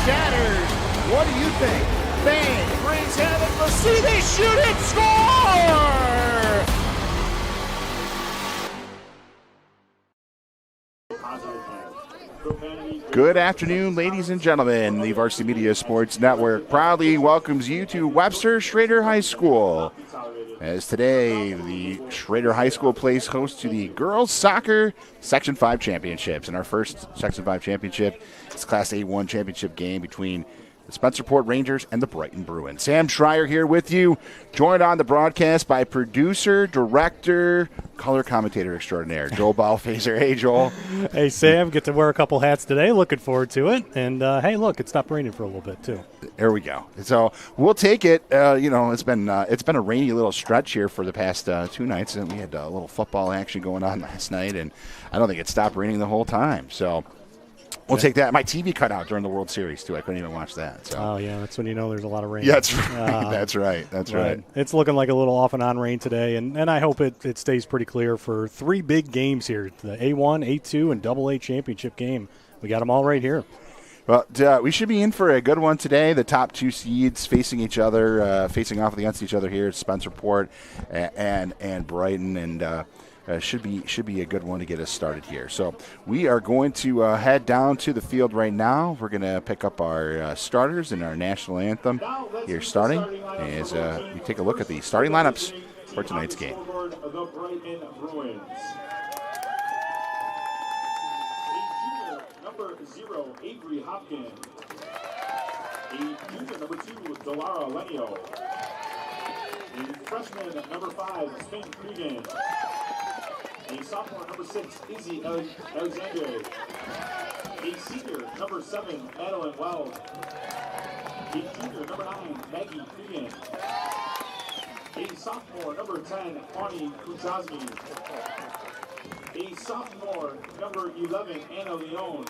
shatters. What do you think? Bang, brings heaven, let's see, they shoot it, score! Good afternoon, ladies and gentlemen. The Varsity Media Sports Network proudly welcomes you to Webster Schrader High School. As today, the Schrader High School plays host to the Girls Soccer Section 5 Championships. And our first Section 5 championship is Class A1 championship game between the Spencerport Rangers and the Brighton Bruins. Sam Schreier here with you, joined on the broadcast by producer, director, color commentator extraordinaire, Joel Ballfazer. Hey, Joel. Hey, Sam. Get to wear a couple hats today. Looking forward to it. And, hey, look, it stopped raining for a little bit, too. There we go. So we'll take it. It's been a rainy little stretch here for the past 2 nights, and we had a little football action going on last night, and I don't think it stopped raining the whole time. So we'll take that. My TV cut out during the World Series, too. I couldn't even watch that. So. Oh, yeah, that's when you know there's a lot of rain. Yeah, that's right. That's right. It's looking like a little off and on rain today, and I hope it stays pretty clear for 3 big games here, the A1, A2, and AA championship game. We got them all right here. Well, we should be in for a good one today. The top 2 seeds facing each other, facing off against each other here at Spencerport and Brighton, and should be a good one to get us started here. So we are going to head down to the field right now. We're going to pick up our starters and our national anthem here starting as we take a look at the starting lineups for tonight's game. Number 0, Avery Hopkins. A junior, number 2, Delara Lenio. A freshman, number 5, Finn Cregan. A sophomore, number 6, Izzy Alexander. A senior, number 7, Madeline Weld. A junior, number 9, Maggie Cregan. A sophomore, number 10, Connie Kuchazmi. A sophomore, number 11, Anna Leone.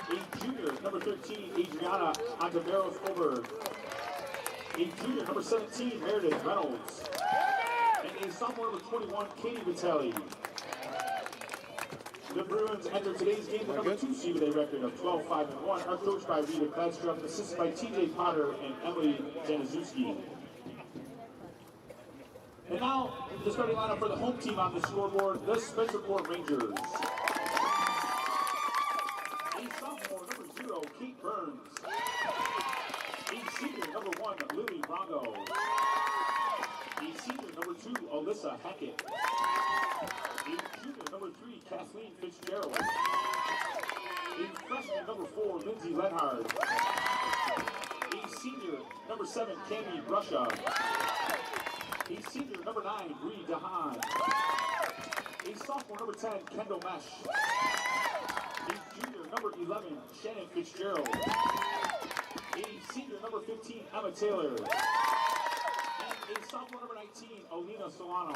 A junior, number 13, Adriana Ontiveros-Oberg. A junior, number 17, Meredith Reynolds. And a sophomore, number 21, Katie Vitelli. The Bruins enter today's game with number 2 seed with a record of 12-5-1, are coached by Rita Kladstrup, assisted by TJ Potter and Emily Januszewski. And now, the starting lineup for the home team on the scoreboard, the Spencerport Rangers. A sophomore, number 0, Kate Burns. A senior, number 1, Lily Brongo. A senior, number 2, Alyssa Hackett. A junior, number 3, Kathleen Fitzgerald. A freshman, number 4, Lindsay Lenhard. A senior, number 7, Cami Brusha. A senior, number 9, Bree DeHaan. A sophomore, number 10, Kendall Mesh. A junior, number 11, Shannon Fitzgerald. A senior, number 15, Emma Taylor. And a sophomore, number 19, Alina Solano.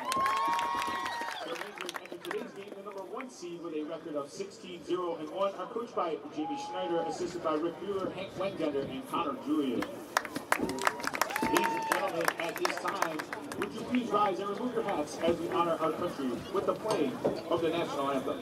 The Rangers enter today's game the number 1 seed with a record of 16-0-1, are coached by Jamie Schneider, assisted by Rick Mueller, Hank Wengender, and Connor Julian. Ladies and gentlemen, at this time, would you please rise and remove your hats as we honor our country with the playing of the national anthem.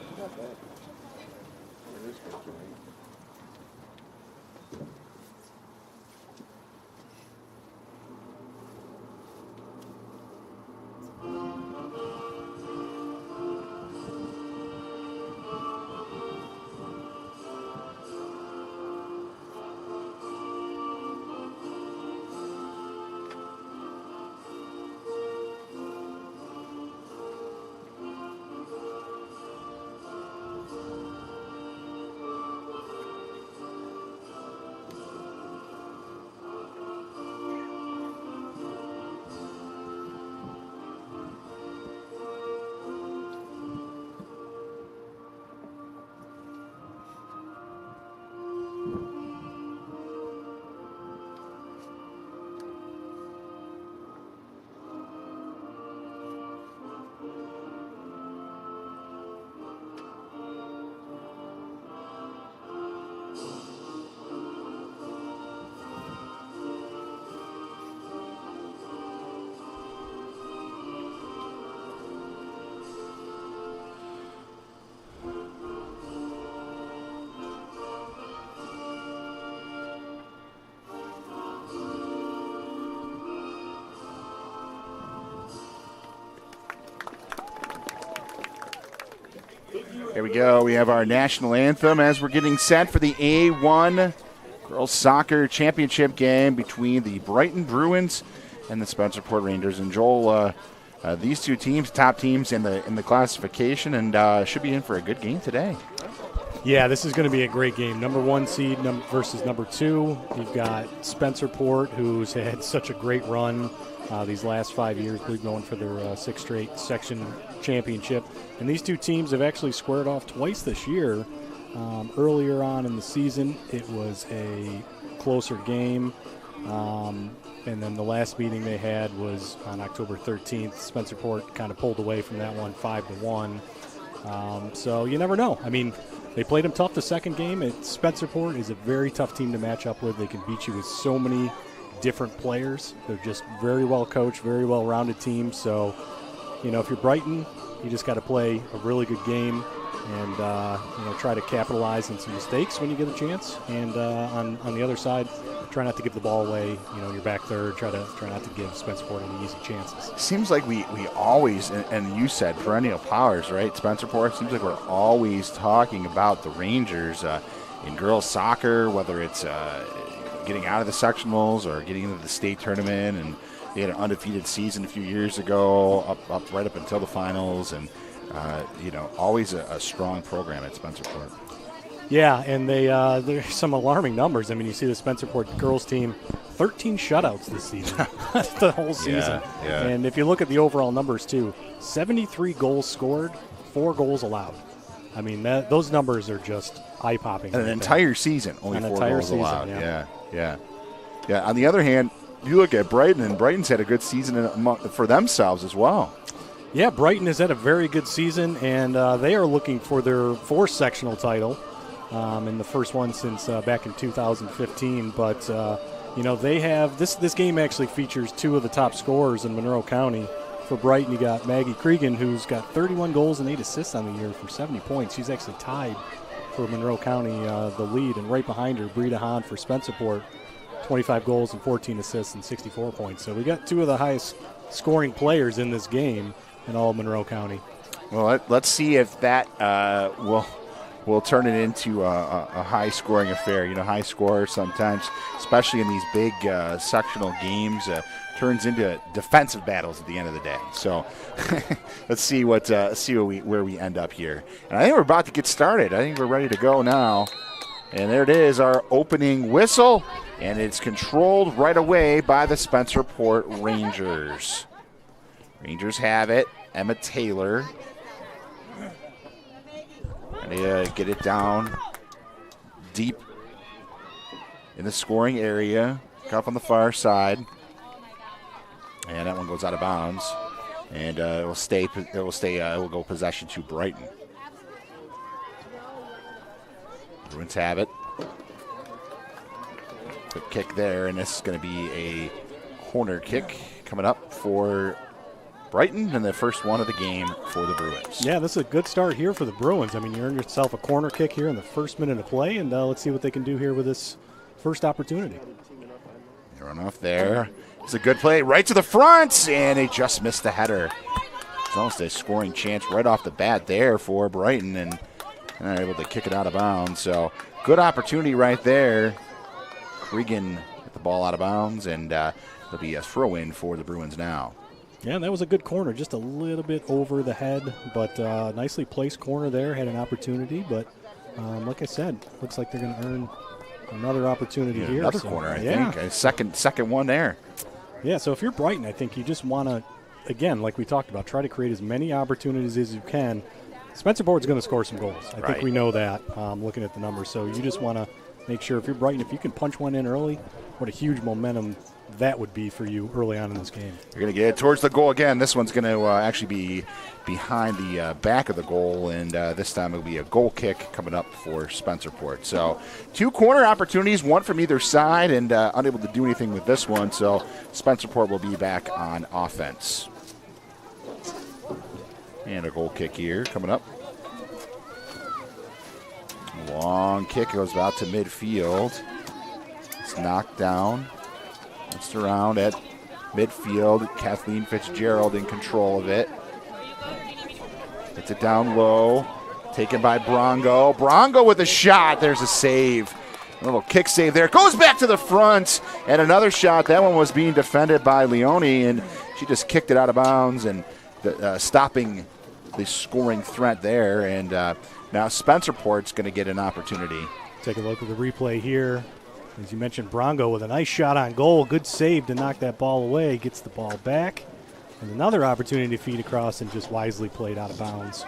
we go. We have our national anthem as we're getting set for the A1 Girls Soccer Championship game between the Brighton Bruins and the Spencerport Rangers. And Joel, these two teams, top teams in the classification, and should be in for a good game today. Yeah, this is going to be a great game. Number 1 seed versus number 2. You've got Spencerport, who's had such a great run these last 5 years. We're going for their 6th straight section championship. And these two teams have actually squared off twice this year. Earlier on in the season, it was a closer game. And then the last meeting they had was on October 13th. Spencerport kind of pulled away from that one 5-1. So you never know. I mean, they played them tough the second game. Spencerport is a very tough team to match up with. They can beat you with so many different players. They're just very well coached, very well-rounded team. So, you know, if you're Brighton, you just got to play a really good game and, try to capitalize on some mistakes when you get a chance. And on the other side, try not to give the ball away, in your back third. Try not to give Spencerport any easy chances. Seems like we always, and you said perennial powers, right? Spencerport, seems like we're always talking about the Rangers in girls soccer, whether it's getting out of the sectionals or getting into the state tournament. And they had an undefeated season a few years ago, right up until the finals. And, always a strong program at Spencerport. Yeah, and there's some alarming numbers. I mean, you see the Spencerport girls team, 13 shutouts this season. That's the whole season. Yeah. And if you look at the overall numbers, too, 73 goals scored, 4 goals allowed. I mean, those numbers are just eye-popping. And an entire season, only 4 goals allowed. Yeah. On the other hand, you look at Brighton, and Brighton's had a good season for themselves as well. Yeah, Brighton has had a very good season, and they are looking for their 4th sectional title. In the first one since back in 2015. But, they have this game actually features 2 of the top scorers in Monroe County. For Brighton, you got Maggie Cregan, who's got 31 goals and 8 assists on the year for 70 points. She's actually tied for Monroe County the lead. And right behind her, Breda Hahn for Spencerport, 25 goals and 14 assists and 64 points. So we got 2 of the highest scoring players in this game in all of Monroe County. Well, let's see if that will turn it into a high-scoring affair. High score sometimes, especially in these big sectional games, turns into defensive battles at the end of the day. So let's see where we end up here. And I think we're about to get started. I think we're ready to go now. And there it is, our opening whistle, and it's controlled right away by the Spencerport Rangers. Rangers have it. Emma Taylor. And get it down deep in the scoring area. Cup on the far side. And that one goes out of bounds. And it will go possession to Brighton. Bruins have it. Quick kick there, and this is going to be a corner kick coming up for Brighton, and the first one of the game for the Bruins. Yeah, this is a good start here for the Bruins. I mean, you earned yourself a corner kick here in the first minute of play, and let's see what they can do here with this first opportunity. They run off there. It's a good play right to the front, and they just missed the header. It's almost a scoring chance right off the bat there for Brighton, and they're able to kick it out of bounds. So good opportunity right there. Cregan get the ball out of bounds, and there'll be a throw-in for the Bruins now. Yeah, that was a good corner, just a little bit over the head, but nicely placed corner there, had an opportunity. But like I said, looks like they're going to earn another opportunity here. Another corner, I think. A second one there. Yeah, so if you're Brighton, I think you just want to, again, like we talked about, try to create as many opportunities as you can. Spencerport's going to score some goals. I think we know that looking at the numbers. So you just want to make sure if you're Brighton, if you can punch one in early, what a huge momentum that would be for you early on in this game. You're going to get it towards the goal again. This one's going to actually be behind the back of the goal, and this time it'll be a goal kick coming up for Spencerport. So 2 corner opportunities, one from either side, and unable to do anything with this one. So Spencerport will be back on offense. And a goal kick here coming up. Long kick goes out to midfield. It's knocked down. It's around at midfield. Kathleen Fitzgerald in control of it. Gets it down low. Taken by Brongo. Brongo with a shot. There's a save. A little kick save there. Goes back to the front. And another shot. That one was being defended by Leone, and she just kicked it out of bounds and stopping the scoring threat there. And now Spencerport's going to get an opportunity. Take a look at the replay here. As you mentioned, Brongo with a nice shot on goal. Good save to knock that ball away. Gets the ball back. And another opportunity to feed across and just wisely played out of bounds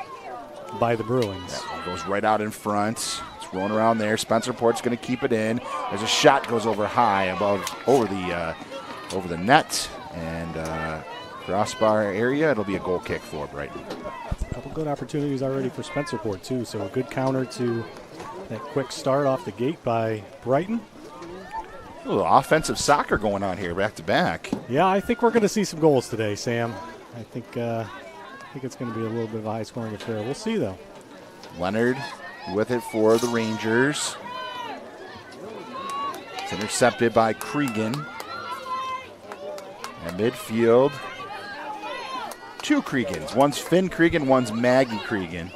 by the Bruins. That goes right out in front. It's rolling around there. Spencerport's going to keep it in. There's a shot goes over high over the net and crossbar area. It'll be a goal kick for Brighton. A couple good opportunities already for Spencerport too. So a good counter to that quick start off the gate by Brighton. A little offensive soccer going on here, back to back. Yeah, I think we're going to see some goals today, Sam. I think it's going to be a little bit of a high-scoring affair. We'll see, though. Leonard with it for the Rangers. It's intercepted by Cregan. At midfield, two Creegans. One's Finn Cregan, one's Maggie Cregan.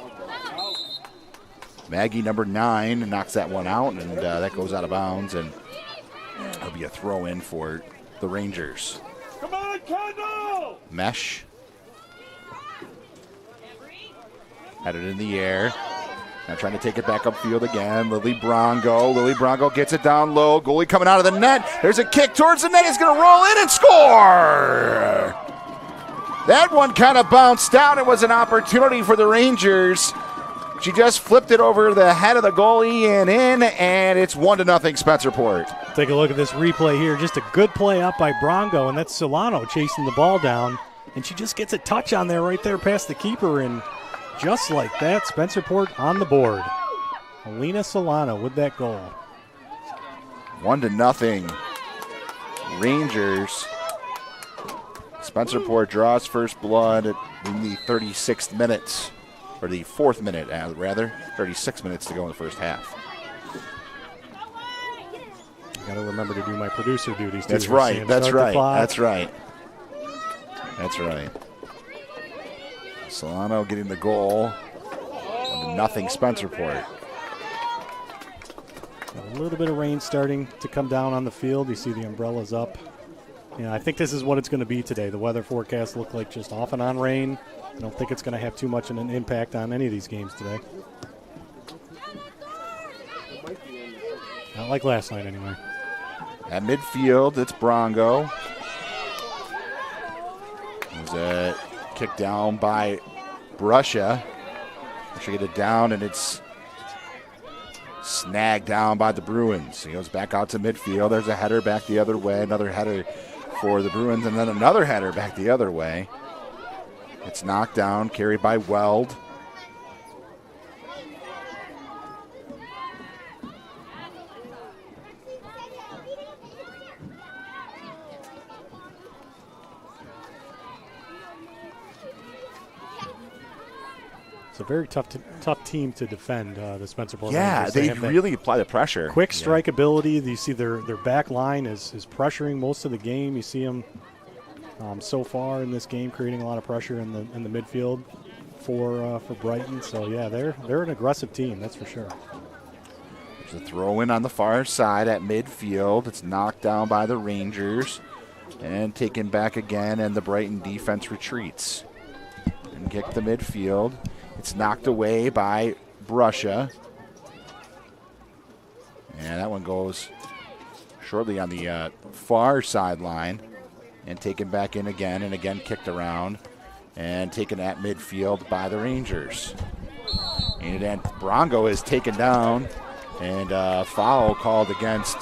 Maggie, number 9, knocks that one out, and that goes out of bounds, and it'll be a throw-in for the Rangers. Come on, Kendall! Mesh. Had it in the air. Now trying to take it back upfield again. Lily Brongo. Lily Brongo gets it down low. Goalie coming out of the net. There's a kick towards the net. He's going to roll in and score! That one kind of bounced out. It was an opportunity for the Rangers. She just flipped it over the head of the goalie and in, and it's 1-0 Spencerport. Take a look at this replay here. Just a good play up by Brongo, and that's Solano chasing the ball down. And she just gets a touch on there right there past the keeper, and just like that, Spencerport on the board. Alina Solano with that goal. 1-0 Rangers. Spencerport draws first blood in the 36th minute. Or the 4th minute, rather. 36 minutes to go in the first half. Got to remember to do my producer duties, too. That's right. That's right. That's right. That's right. Solano getting the goal. 1-0 Spencerport. A little bit of rain starting to come down on the field. You see the umbrellas up. Yeah, I think this is what it's going to be today. The weather forecast looked like just off and on rain. I don't think it's going to have too much of an impact on any of these games today. Not like last night, anyway. At midfield, it's Brongo. There's a kick down by Brusha. She get it down, and it's snagged down by the Bruins. He goes back out to midfield. There's a header back the other way. Another header for the Bruins, and then another header back the other way. It's knocked down, carried by Weld. It's a very tough team to defend, the Spencerport. Yeah, Rangers. they really apply the pressure. Quick strike ability. You see their back line is pressuring most of the game. You see them so far in this game creating a lot of pressure in the midfield for Brighton. So yeah, they're an aggressive team, that's for sure. There's a throw in on the far side at midfield. It's knocked down by the Rangers and taken back again, and the Brighton defense retreats and kick the midfield. It's knocked away by Brusha. And that one goes shortly on the far sideline and taken back in again, and again kicked around and taken at midfield by the Rangers. And then Brongo is taken down, and foul called against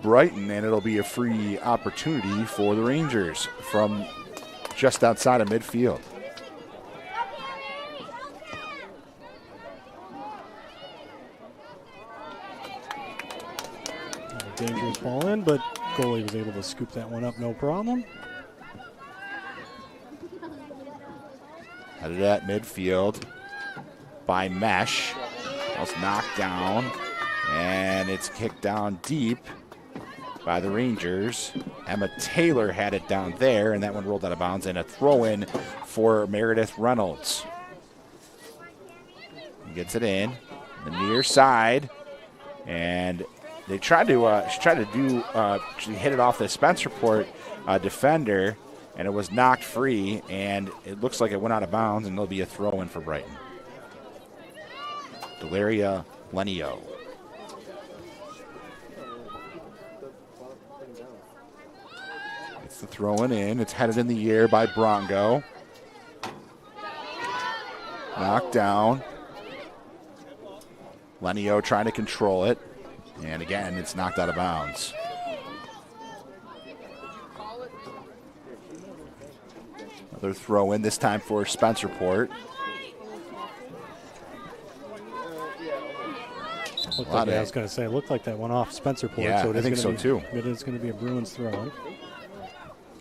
Brighton, and it'll be a free opportunity for the Rangers from just outside of midfield. Dangerous ball in, but goalie was able to scoop that one up, no problem. Headed at midfield by Mesh. It's knocked down, and it's kicked down deep by the Rangers. Emma Taylor had it down there, and that one rolled out of bounds, and a throw-in for Meredith Reynolds. gets it in the near side, and they tried to she hit it off the Spencerport defender, and it was knocked free, and it looks like it went out of bounds, and there'll be a throw in for Brighton. Delaria Lenio. It's the throwing in. It's headed in the air by Bronco. Knocked down. Lenio trying to control it. And again, it's knocked out of bounds. Another throw in, this time for Spencerport. I was going to say, it looked like that went off Spencerport. Yeah, so I think so too. It is going to be a Bruins throw.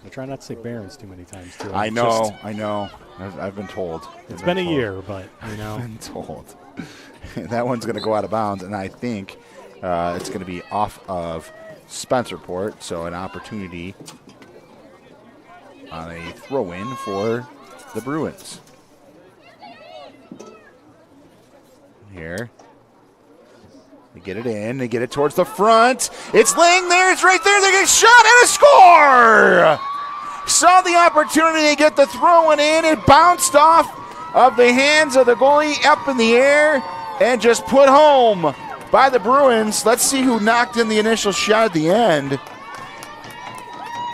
I try not to say Barons too many times, too. I know. I've been told. It's been a year, but, you know. I've been told. That one's going to go out of bounds, and I think it's going to be off of Spencerport, so an opportunity on a throw-in for the Bruins. Here. They get it in. They get it towards the front. It's laying there. It's right there. They get a shot and a score! Saw the opportunity to get the throw-in in. It bounced off of the hands of the goalie up in the air and just put home by the Bruins. Let's see who knocked in the initial shot at the end.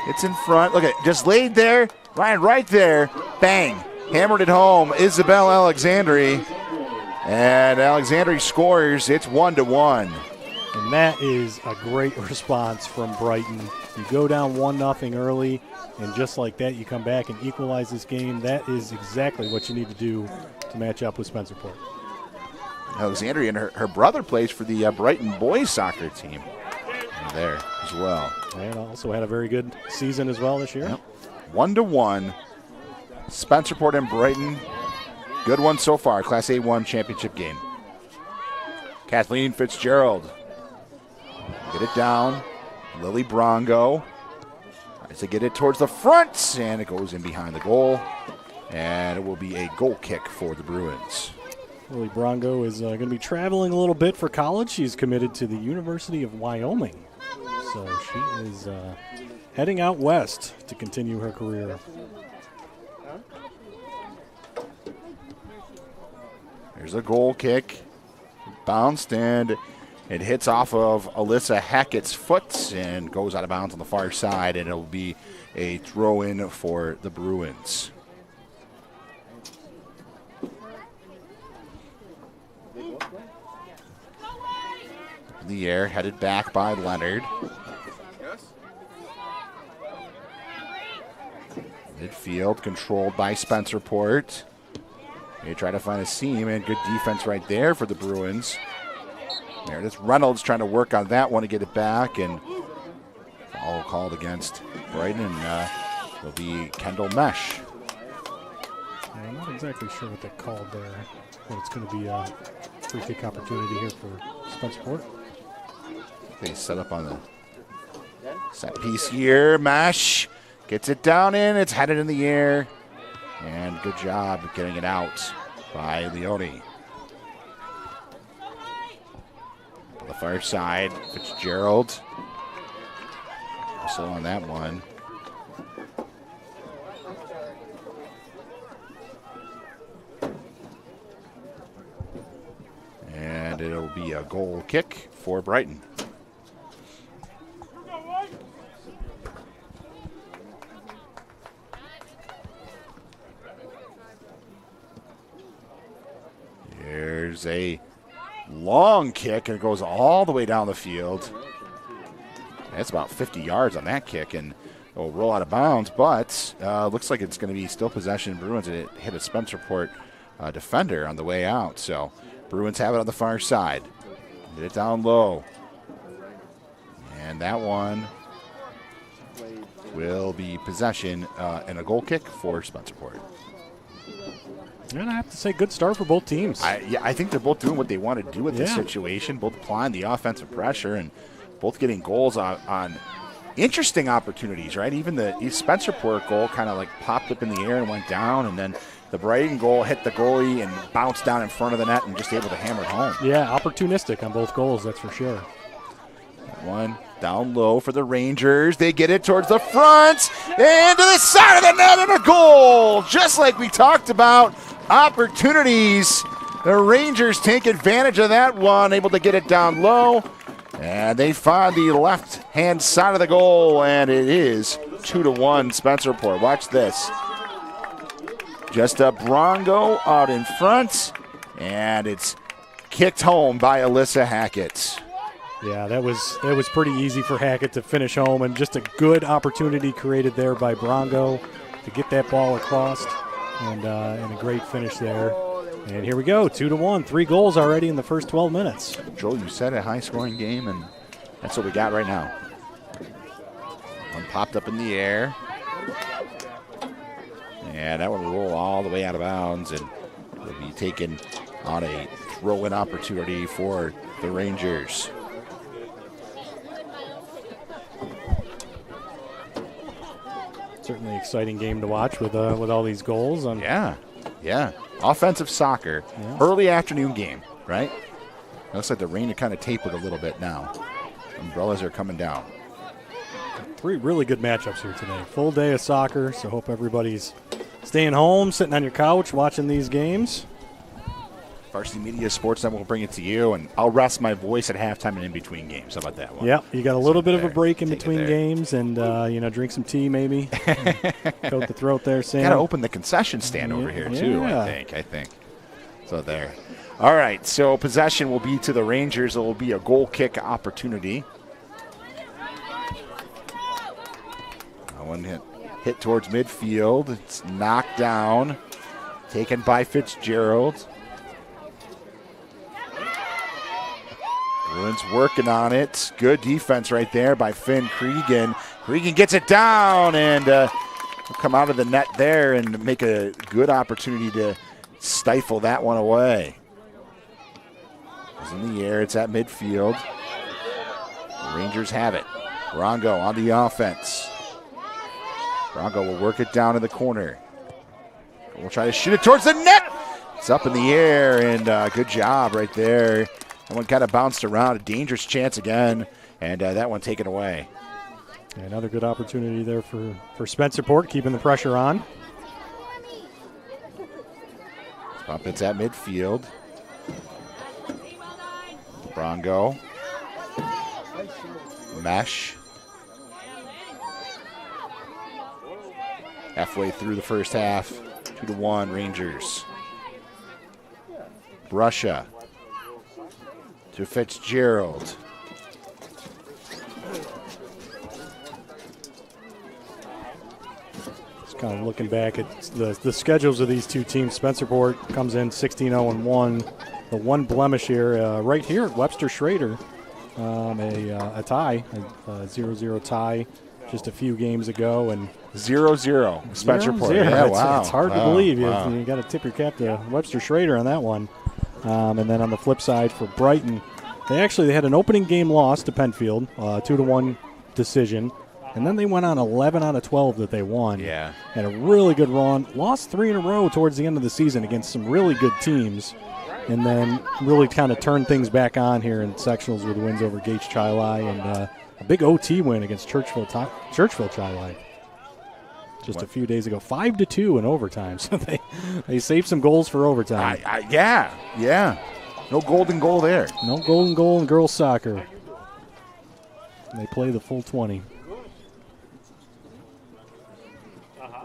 It's in front. Look at it. Just laid there. Right there. Bang. Hammered it home. Isabel Alexandri. And Alexandri scores. It's 1-1. And that is a great response from Brighton. You go down 1-0 early, and just like that, you come back and equalize this game. That is exactly what you need to do to match up with Spencerport. Alexandria and her brother plays for the Brighton boys soccer team there as well. And also had a very good season as well this year. Yep. 1-1. Spencerport and Brighton. Good one so far. Class A1 championship game. Kathleen Fitzgerald. Get it down. Lily Brongo. Tries to get it towards the front, and it goes in behind the goal. And it will be a goal kick for the Bruins. Lily Brongo is going to be traveling a little bit for college. She's committed to the University of Wyoming. So she is heading out west to continue her career. There's a goal kick. Bounced, and it hits off of Alyssa Hackett's foot and goes out of bounds on the far side, and it'll be a throw-in for the Bruins. In the air, headed back by Leonard. Midfield controlled by Spencerport. They try to find a seam, and good defense right there for the Bruins. Meredith Reynolds trying to work on that one to get it back, and foul called against Brighton, and it'll be Kendall Mesh. Yeah, I'm not exactly sure what they called there, but it's going to be a free kick opportunity here for Spencerport. They set up on the set piece here. Mesh gets it down in. It's headed in the air. And good job getting it out by Leone. On the far side, Fitzgerald. Also on that one. And it'll be a goal kick for Brighton. There's a long kick, and it goes all the way down the field. That's about 50 yards on that kick, and it'll roll out of bounds, but looks like it's going to be still possession Bruins, and it hit a Spencerport defender on the way out. So Bruins have it on the far side. Get it down low. And that one will be possession and a goal kick for Spencerport. And I have to say, good start for both teams. I think they're both doing what they want to do with this situation, both applying the offensive pressure and both getting goals on interesting opportunities, right? Even the Spencerport goal kind of like popped up in the air and went down, and then the Brighton goal hit the goalie and bounced down in front of the net and just able to hammer it home. Yeah, opportunistic on both goals, that's for sure. One down low for the Rangers. They get it towards the front and to the side of the net and a goal. Just like we talked about, opportunities. The Rangers take advantage of that one, able to get it down low. And they find the left-hand side of the goal, and it is 2-1 Spencerport. Watch this. Just a Bronco out in front, and it's kicked home by Alyssa Hackett. Yeah, that was pretty easy for Hackett to finish home, and just a good opportunity created there by Bronco to get that ball across, and a great finish there. And here we go, 2-1, 3 goals already in the first 12 minutes. Joel, you said a high-scoring game, and that's what we got right now. One popped up in the air. And that one will roll all the way out of bounds and will be taken on a throw-in opportunity for the Rangers. Certainly exciting game to watch with all these goals. Yeah. Offensive soccer, early afternoon game, right? Looks like the rain had kind of tapered a little bit now. Umbrellas are coming down. 3 really good matchups here today. Full day of soccer, so hope everybody's staying home, sitting on your couch, watching these games. Varsity Media Sports Network will bring it to you, and I'll rest my voice at halftime and in between games. How about that one? Yep, you got a little bit of a break in Take between games, and drink some tea maybe. Coat the throat there, Sam. Got to open the concession stand over here too. I think. So there. All right. So possession will be to the Rangers. It will be a goal kick opportunity. One hit towards midfield. It's knocked down. Taken by Fitzgerald. Bruins working on it. Good defense right there by Finn Cregan. Cregan gets it down and will come out of the net there and make a good opportunity to stifle that one away. It's in the air. It's at midfield. The Rangers have it. Rongo on the offense. Rongo will work it down in the corner. We'll try to shoot it towards the net. It's up in the air, and good job right there. That one kind of bounced around. A dangerous chance again, and that one taken away. Yeah, another good opportunity there for Spencerport, keeping the pressure on. Pump it's at midfield. Brongo. Mesh. Halfway through the first half, 2-1 Rangers. Brusha to Fitzgerald. Just kind of looking back at the schedules of these two teams. Spencerport comes in 16-0-1. The one blemish here, right here at Webster Schrader, a tie, a 0-0 tie just a few games ago, and 0-0 Spencerport. Yeah, wow. It's hard to believe. Wow. You got to tip your cap to Webster Schrader on that one. And then on the flip side for Brighton, they had an opening game loss to Penfield, 2-1 decision, and then they went on 11 out of 12 that they won. Yeah, had a really good run. Lost 3 in a row towards the end of the season against some really good teams, and then really kind of turned things back on here in sectionals with wins over Gates Chili and a big OT win against Churchville Chili. Just a few days ago, 5-2 in overtime. So they saved some goals for overtime. Yeah. No golden goal there. No golden goal in girls soccer. They play the full 20.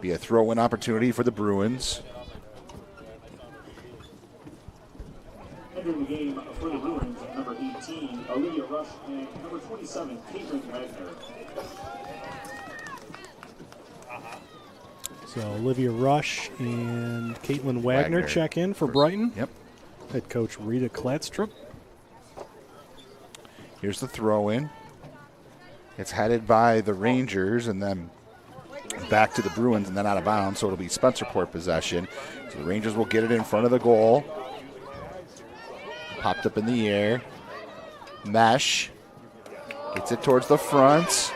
Be a throw-in opportunity for the Bruins. Entering the game for the Bruins, number 18, Olivia Rush, and number 27, Caitlin Wagner. So Olivia Rush and Caitlin Wagner check in for Brighton. Yep. Head coach Rita Klatstrup. Here's the throw-in. It's headed by the Rangers and then back to the Bruins and then out of bounds, so it'll be Spencerport possession. So the Rangers will get it in front of the goal. Popped up in the air. Mesh gets it towards the front.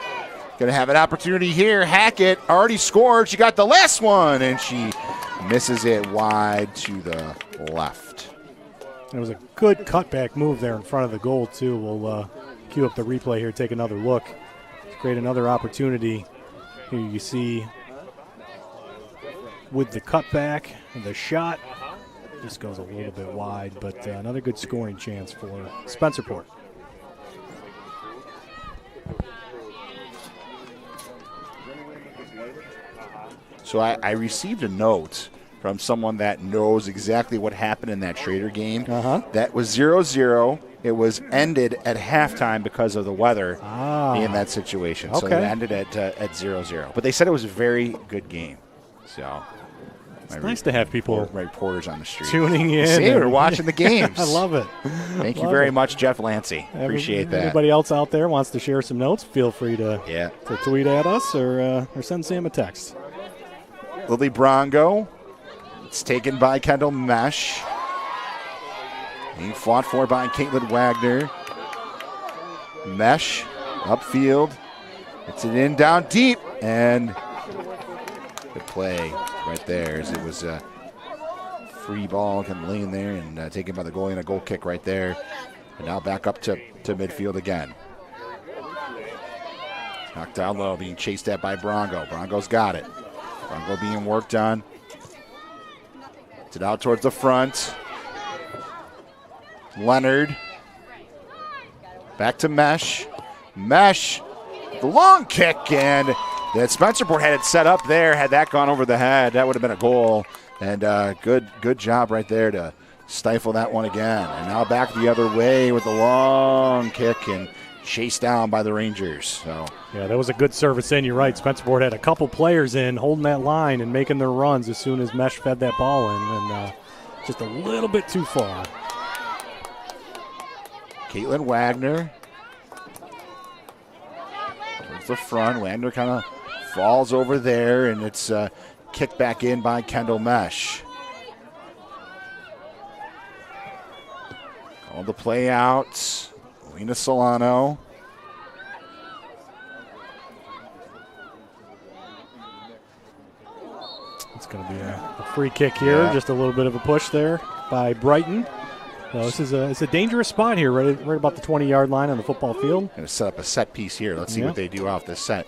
Going to have an opportunity here. Hackett already scored. She got the last one, and she Misses it wide to the left. It was a good cutback move there in front of the goal, too. We'll cue up the replay here, take another look. Create another opportunity. Here you see with the cutback, the shot just goes a little bit wide, but another good scoring chance for Spencerport. So I received a note from someone that knows exactly what happened in that Schrader game. That was 0-0. It was ended at halftime because of the weather in that situation. So it ended at 0-0. But they said it was a very good game. So it's nice to have people reporters on the street tuning in. See, we're watching the games. I love it. Thank you very much, Jeff Lancey. Appreciate that. Anybody else out there wants to share some notes, feel free to tweet at us or send Sam a text. Lily Brongo. It's taken by Kendall Mesh. Being fought for by Caitlin Wagner. Mesh upfield. It's it in down deep. And good play right there as it was a free ball kind of laying there and taken by the goalie and a goal kick right there. And now back up to midfield again. Knocked down low, being chased at by Brongo. Brongo's got it. Brongo being worked on. Gets it out towards the front. Leonard. Back to Mesh. Mesh. The long kick, and that Spencerport had it set up there. Had that gone over the head, that would have been a goal. And good job right there to stifle that one again. And now back the other way with the long kick and chased down by the Rangers. So yeah, that was a good service in. You're right. Spencerport had a couple players in holding that line and making their runs as soon as Mesh fed that ball in, and just a little bit too far. Caitlin Wagner towards the front. Wagner kind of falls over there, and it's kicked back in by Kendall Mesh. Called the play out. Lena Solano. It's going to be a free kick here. Just a little bit of a push there by Brighton. So this is it's a dangerous spot here, right about the 20-yard line on the football field. Going to set up a set piece here. Let's see what they do off this set.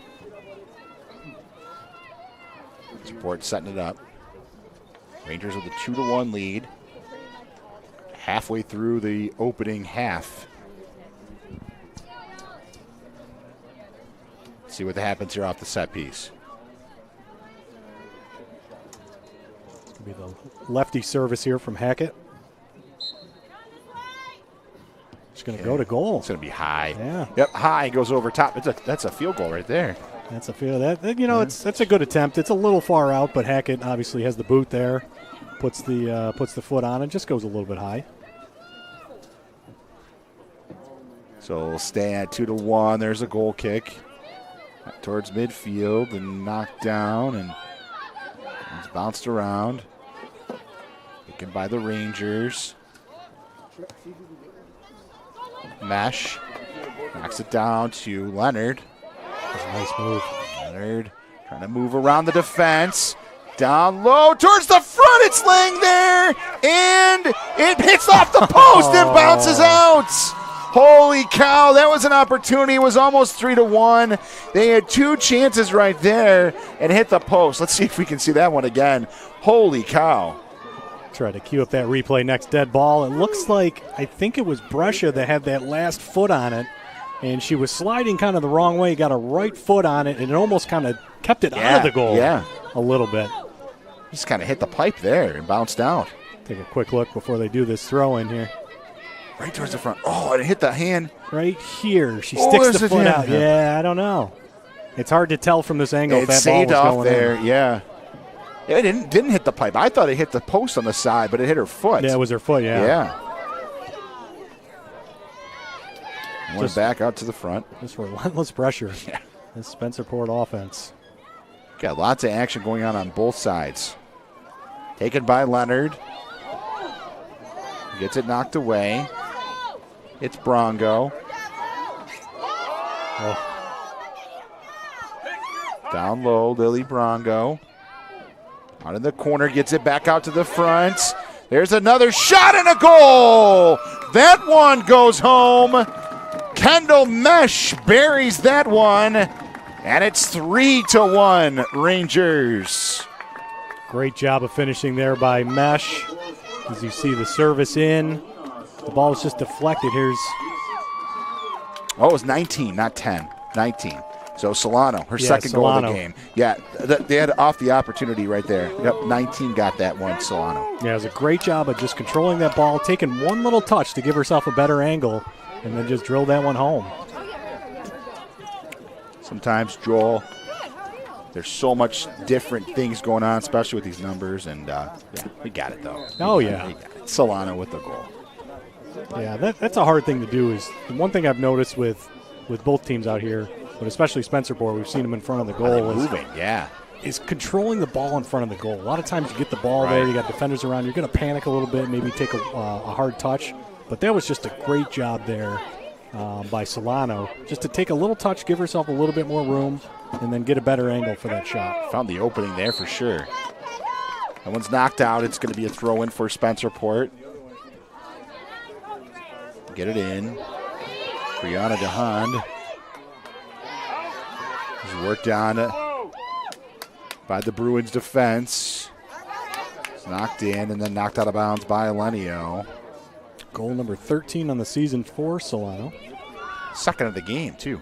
Sport setting it up. Rangers with a 2-1 lead. Halfway through the opening half. See what happens here off the set piece. It's going to be the lefty service here from Hackett. It's going to go to goal. It's going to be high. Yeah. Yep, high, goes over top. That's a field goal right there. That's a field. That's a good attempt. It's a little far out, but Hackett obviously has the boot there. Puts the foot on it. Just goes a little bit high. So we'll stay at 2-1. There's a goal kick towards midfield and knocked down, and it's bounced around. Taken by the Rangers. Mesh knocks it down to Leonard. That's a nice move. Leonard trying to move around the defense. Down low towards the front. It's laying there, and it hits off the post and bounces out. Holy cow, that was an opportunity. It was almost 3-1. They had two chances right there and hit the post. Let's see if we can see that one again. Holy cow. Try to cue up that replay. Next dead ball. It looks like, I think it was Brescia that had that last foot on it, and she was sliding kind of the wrong way, got a right foot on it, and it almost kind of kept it out of the goal a little bit. Just kind of hit the pipe there and bounced out. Take a quick look before they do this throw in here. Right towards the front. Oh, and it hit the hand. Right here. She sticks the foot out. Yeah, I don't know. It's hard to tell from this angle if that ball was going there. in. Yeah. It didn't hit the pipe. I thought it hit the post on the side, but it hit her foot. Yeah, it was her foot, Yeah. Went back out to the front. Just relentless pressure. Yeah. This Spencerport offense. Got lots of action going on both sides. Taken by Leonard. Gets it knocked away. It's Brongo. Down low, Lily Brongo. Out in the corner, gets it back out to the front. There's another shot and a goal. That one goes home. Kendall Mesh buries that one, and it's 3-1 Rangers. Great job of finishing there by Mesh. As you see the service in, the ball was just deflected. Here's it was 19, not 10. 19. So Solano, her second goal of the game. Yeah, they had off the opportunity right there. Yep, 19 got that one, Solano. Yeah, it was a great job of just controlling that ball, taking one little touch to give herself a better angle, and then just drill that one home. Sometimes, Joel, there's so much different things going on, especially with these numbers, and yeah, we got it, though. We got it. Solano with the goal. Yeah, that's a hard thing to do. Is the one thing I've noticed with both teams out here, but especially Spencerport, we've seen them in front of the goal. Is controlling the ball in front of the goal. A lot of times you get the ball there, you got defenders around, you're going to panic a little bit, maybe take a hard touch. But that was just a great job there by Solano, just to take a little touch, give herself a little bit more room, and then get a better angle for that shot. Found the opening there for sure. That one's knocked out. It's going to be a throw-in for Spencerport. Get it in. Brianna DeHaan is worked on by the Bruins defense. It's knocked in and then knocked out of bounds by Elenio. Goal number 13 on the season for Solano. Second of the game, too.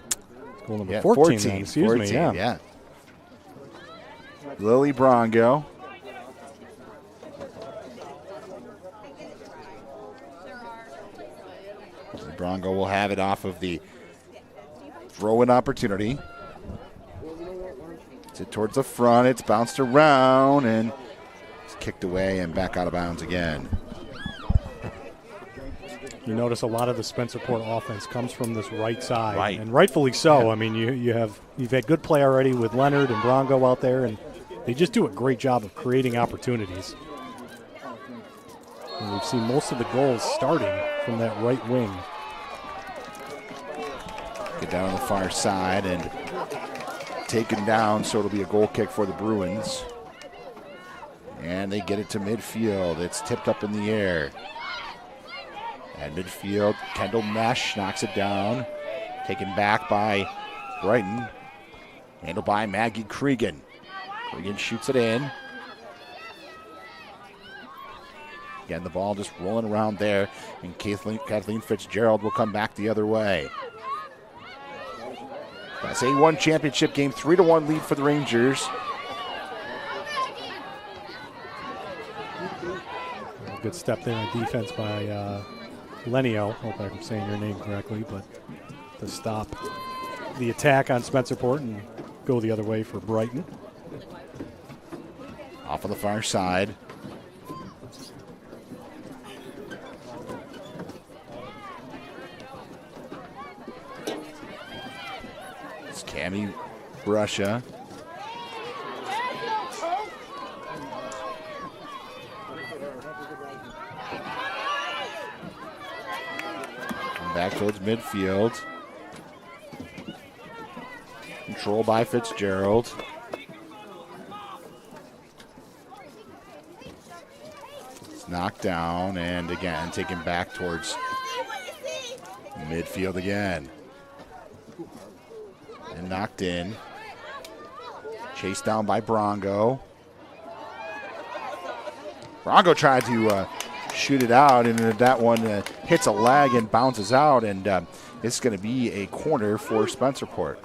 Goal number 14. 14 excuse me, yeah. Lily Brongo. Brongo will have it off of the throw-in opportunity. It's it towards the front. It's bounced around and it's kicked away and back out of bounds again. You notice a lot of the Spencerport offense comes from this right side, and rightfully so. Yeah. I mean, you've had good play already with Leonard and Brongo out there, and they just do a great job of creating opportunities. And we've seen most of the goals starting from that right wing. Get down on the far side and taken down, so it'll be a goal kick for the Bruins. And they get it to midfield. It's tipped up in the air. At midfield, Kendall Mesh knocks it down. Taken back by Brighton. Handled by Maggie Cregan. Cregan shoots it in. Again, the ball just rolling around there. And Kathleen Fitzgerald will come back the other way. Class A1 championship game, 3-1 lead for the Rangers. Good step there on defense by Lenio. Hope I'm saying your name correctly, but to stop the attack on Spencerport and go the other way for Brighton. Off on the far side. It's Cammie Brusha. Back towards midfield. Control by Fitzgerald. It's knocked down and again taken back towards midfield again. And knocked in. Chased down by Brongo. Brongo tried to shoot it out, and that one hits a leg and bounces out, and it's going to be a corner for Spencerport.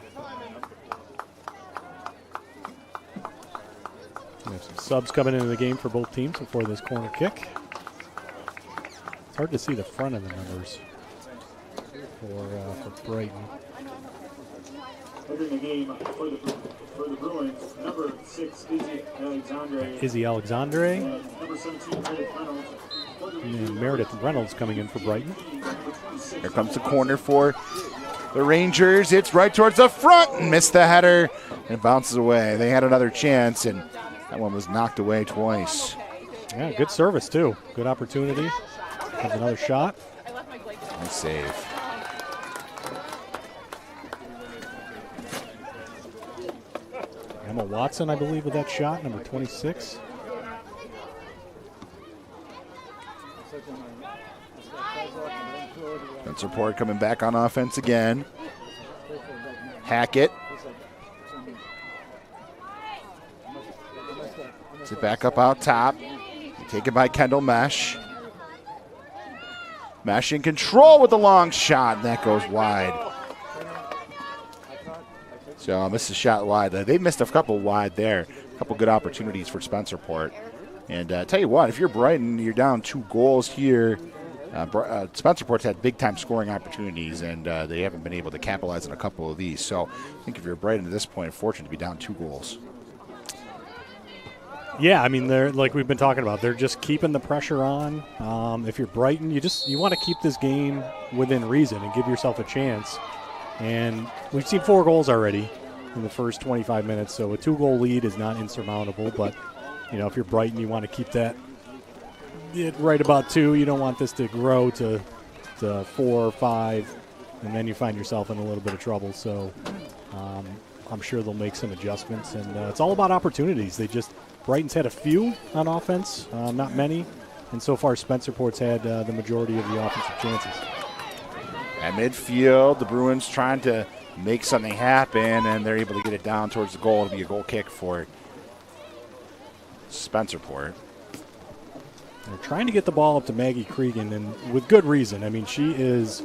We have some subs coming into the game for both teams before this corner kick. It's hard to see the front of the numbers for Brighton. Entering the game for the Bruins, number 6, Izzy Alexandre. Izzy Alexandre. Number 17, Meredith Reynolds. And Meredith Reynolds coming in for Brighton. Here comes the corner for the Rangers. It's right towards the front and missed the header and bounces away. They had another chance, and that one was knocked away twice. Yeah, good service, too. Good opportunity. Has another shot. Nice save. Emma Watson, I believe, with that shot, number 26. Spencerport coming back on offense again. Hackett. Sit back up out top. Taken by Kendall Mesh. Mesh in control with the long shot, and that goes wide. So misses shot wide. They missed a couple wide there. A couple good opportunities for Spencerport. And tell you what, if you're Brighton, you're down 2 goals here. Spencerport's had big-time scoring opportunities, and they haven't been able to capitalize on a couple of these. So I think if you're Brighton at this point, fortunate to be down 2 goals. Yeah, I mean, they're like we've been talking about. They're just keeping the pressure on. If you're Brighton, you want to keep this game within reason and give yourself a chance. And we've seen 4 goals already in the first 25 minutes, so a 2-goal lead is not insurmountable. But if you're Brighton, you want to keep that right about 2. You don't want this to grow to 4 or 5, and then you find yourself in a little bit of trouble. So I'm sure they'll make some adjustments, and it's all about opportunities. Brighton's had a few on offense, not many, and so far Spencerport's had the majority of the offensive chances. At midfield, the Bruins trying to make something happen, and they're able to get it down towards the goal. It'll be a goal kick for Spencerport. They're trying to get the ball up to Maggie Cregan, and with good reason. I mean, she is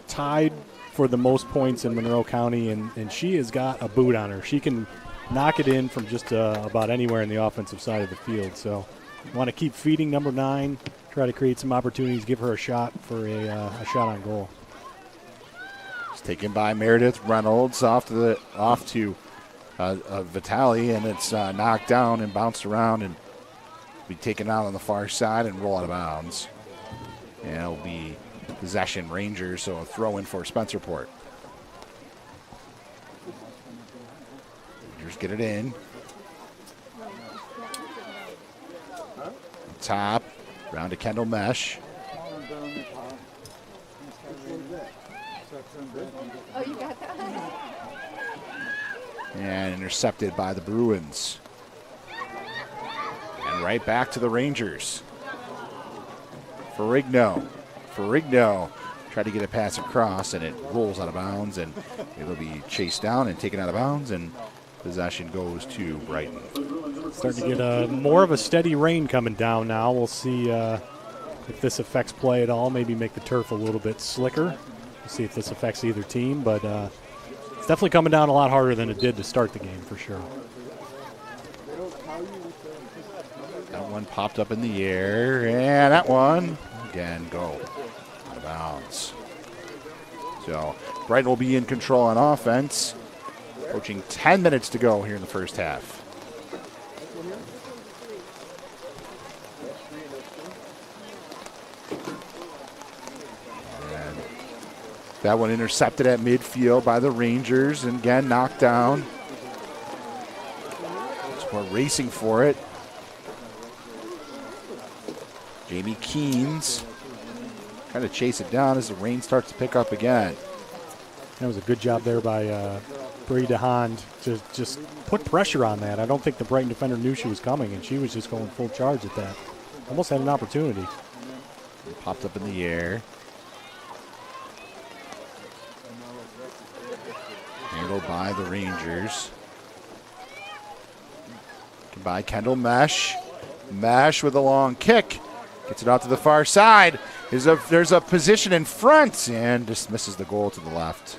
tied for the most points in Monroe County, and she has got a boot on her. She can knock it in from just about anywhere in the offensive side of the field. So you want to keep feeding number 9, try to create some opportunities, give her a shot for a shot on goal. It's taken by Meredith Reynolds off to Vitale, and it's knocked down and bounced around and be taken out on the far side and roll out of bounds. And it'll be possession Rangers, so a throw in for Spencerport. Rangers get it in. Top, round to Kendall Mesh. Oh, you got that? And intercepted by the Bruins. And right back to the Rangers. Ferrigno tried to get a pass across, and it rolls out of bounds, and it'll be chased down and taken out of bounds, and possession goes to Brighton. Starting to get more of a steady rain coming down now. We'll see if this affects play at all, maybe make the turf a little bit slicker. We'll see if this affects either team, but it's definitely coming down a lot harder than it did to start the game for sure. That one popped up in the air, and that one, again, go out of bounds. So Brighton will be in control on offense. Approaching 10 minutes to go here in the first half. And that one intercepted at midfield by the Rangers, and again knocked down. Sport racing for it. Jamie Keynes trying to chase it down as the rain starts to pick up again. That was a good job there by Brie DeHaan to just put pressure on that. I don't think the Brighton defender knew she was coming, and she was just going full charge at that. Almost had an opportunity. It popped up in the air. Handled by the Rangers. By Kendall Mesh. Mesh with a long kick. Gets it out to the far side. There's a position in front, and just misses the goal to the left.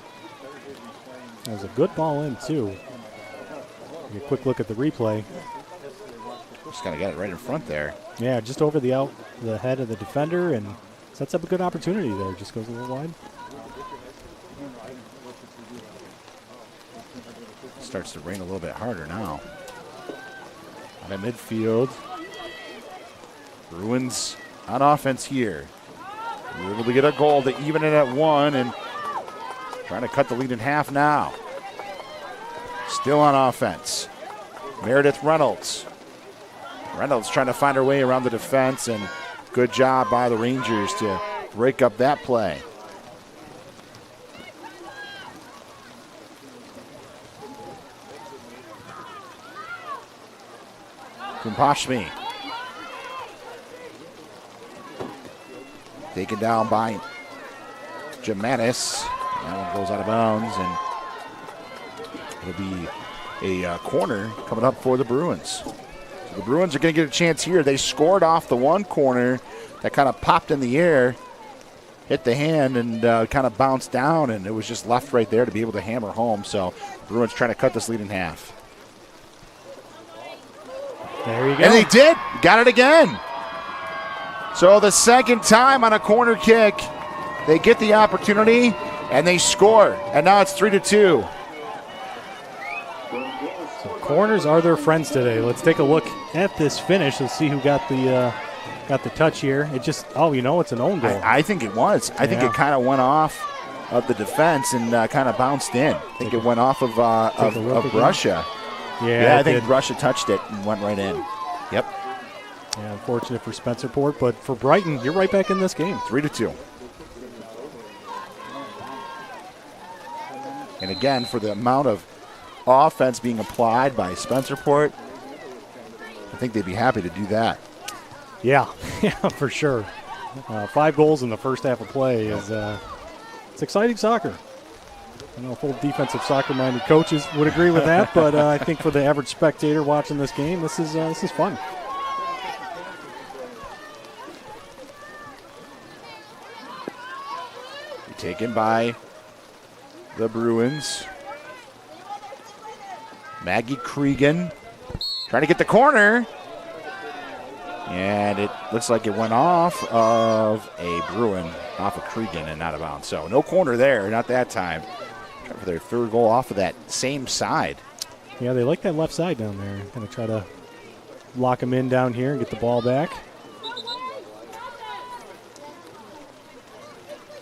That was a good ball in, too. Get a quick look at the replay. Just got to get it right in front there. Yeah, just over the head of the defender, and sets up a good opportunity there. Just goes a little wide. Starts to rain a little bit harder now. Out of midfield. Bruins on offense here. We're able to get a goal to even it at 1, and trying to cut the lead in half now. Still on offense. Meredith Reynolds. Reynolds trying to find her way around the defense, and good job by the Rangers to break up that play. Kumpashmi. Taken down by Jamanis. That one goes out of bounds, and it'll be a corner coming up for the Bruins. So the Bruins are going to get a chance here. They scored off the one corner that kind of popped in the air, hit the hand, and kind of bounced down, and it was just left right there to be able to hammer home. So the Bruins trying to cut this lead in half. There you go. And they did. Got it again. So the second time on a corner kick, they get the opportunity, and they score. And now it's 3-2. So corners are their friends today. Let's take a look at this finish. Let's see who got the touch here. It just, it's an own goal. I think it was. I think it kind of went off of the defense and kind of bounced in. I think it went off of Russia. Yeah, I think Russia touched it and went right in. Yep. Yeah, unfortunate for Spencerport, but for Brighton, you're right back in this game. 3-2. And again, for the amount of offense being applied by Spencerport, I think they'd be happy to do that. Yeah, for sure. 5 goals in the first half of play is it's exciting soccer. I know full defensive soccer-minded coaches would agree with that, but I think for the average spectator watching this game, this is fun. Taken by the Bruins. Maggie Cregan trying to get the corner. And it looks like it went off of a Bruin, off of Cregan and out of bounds. So no corner there, not that time. Trying for their third goal off of that same side. Yeah, they like that left side down there. Going to try to lock them in down here and get the ball back.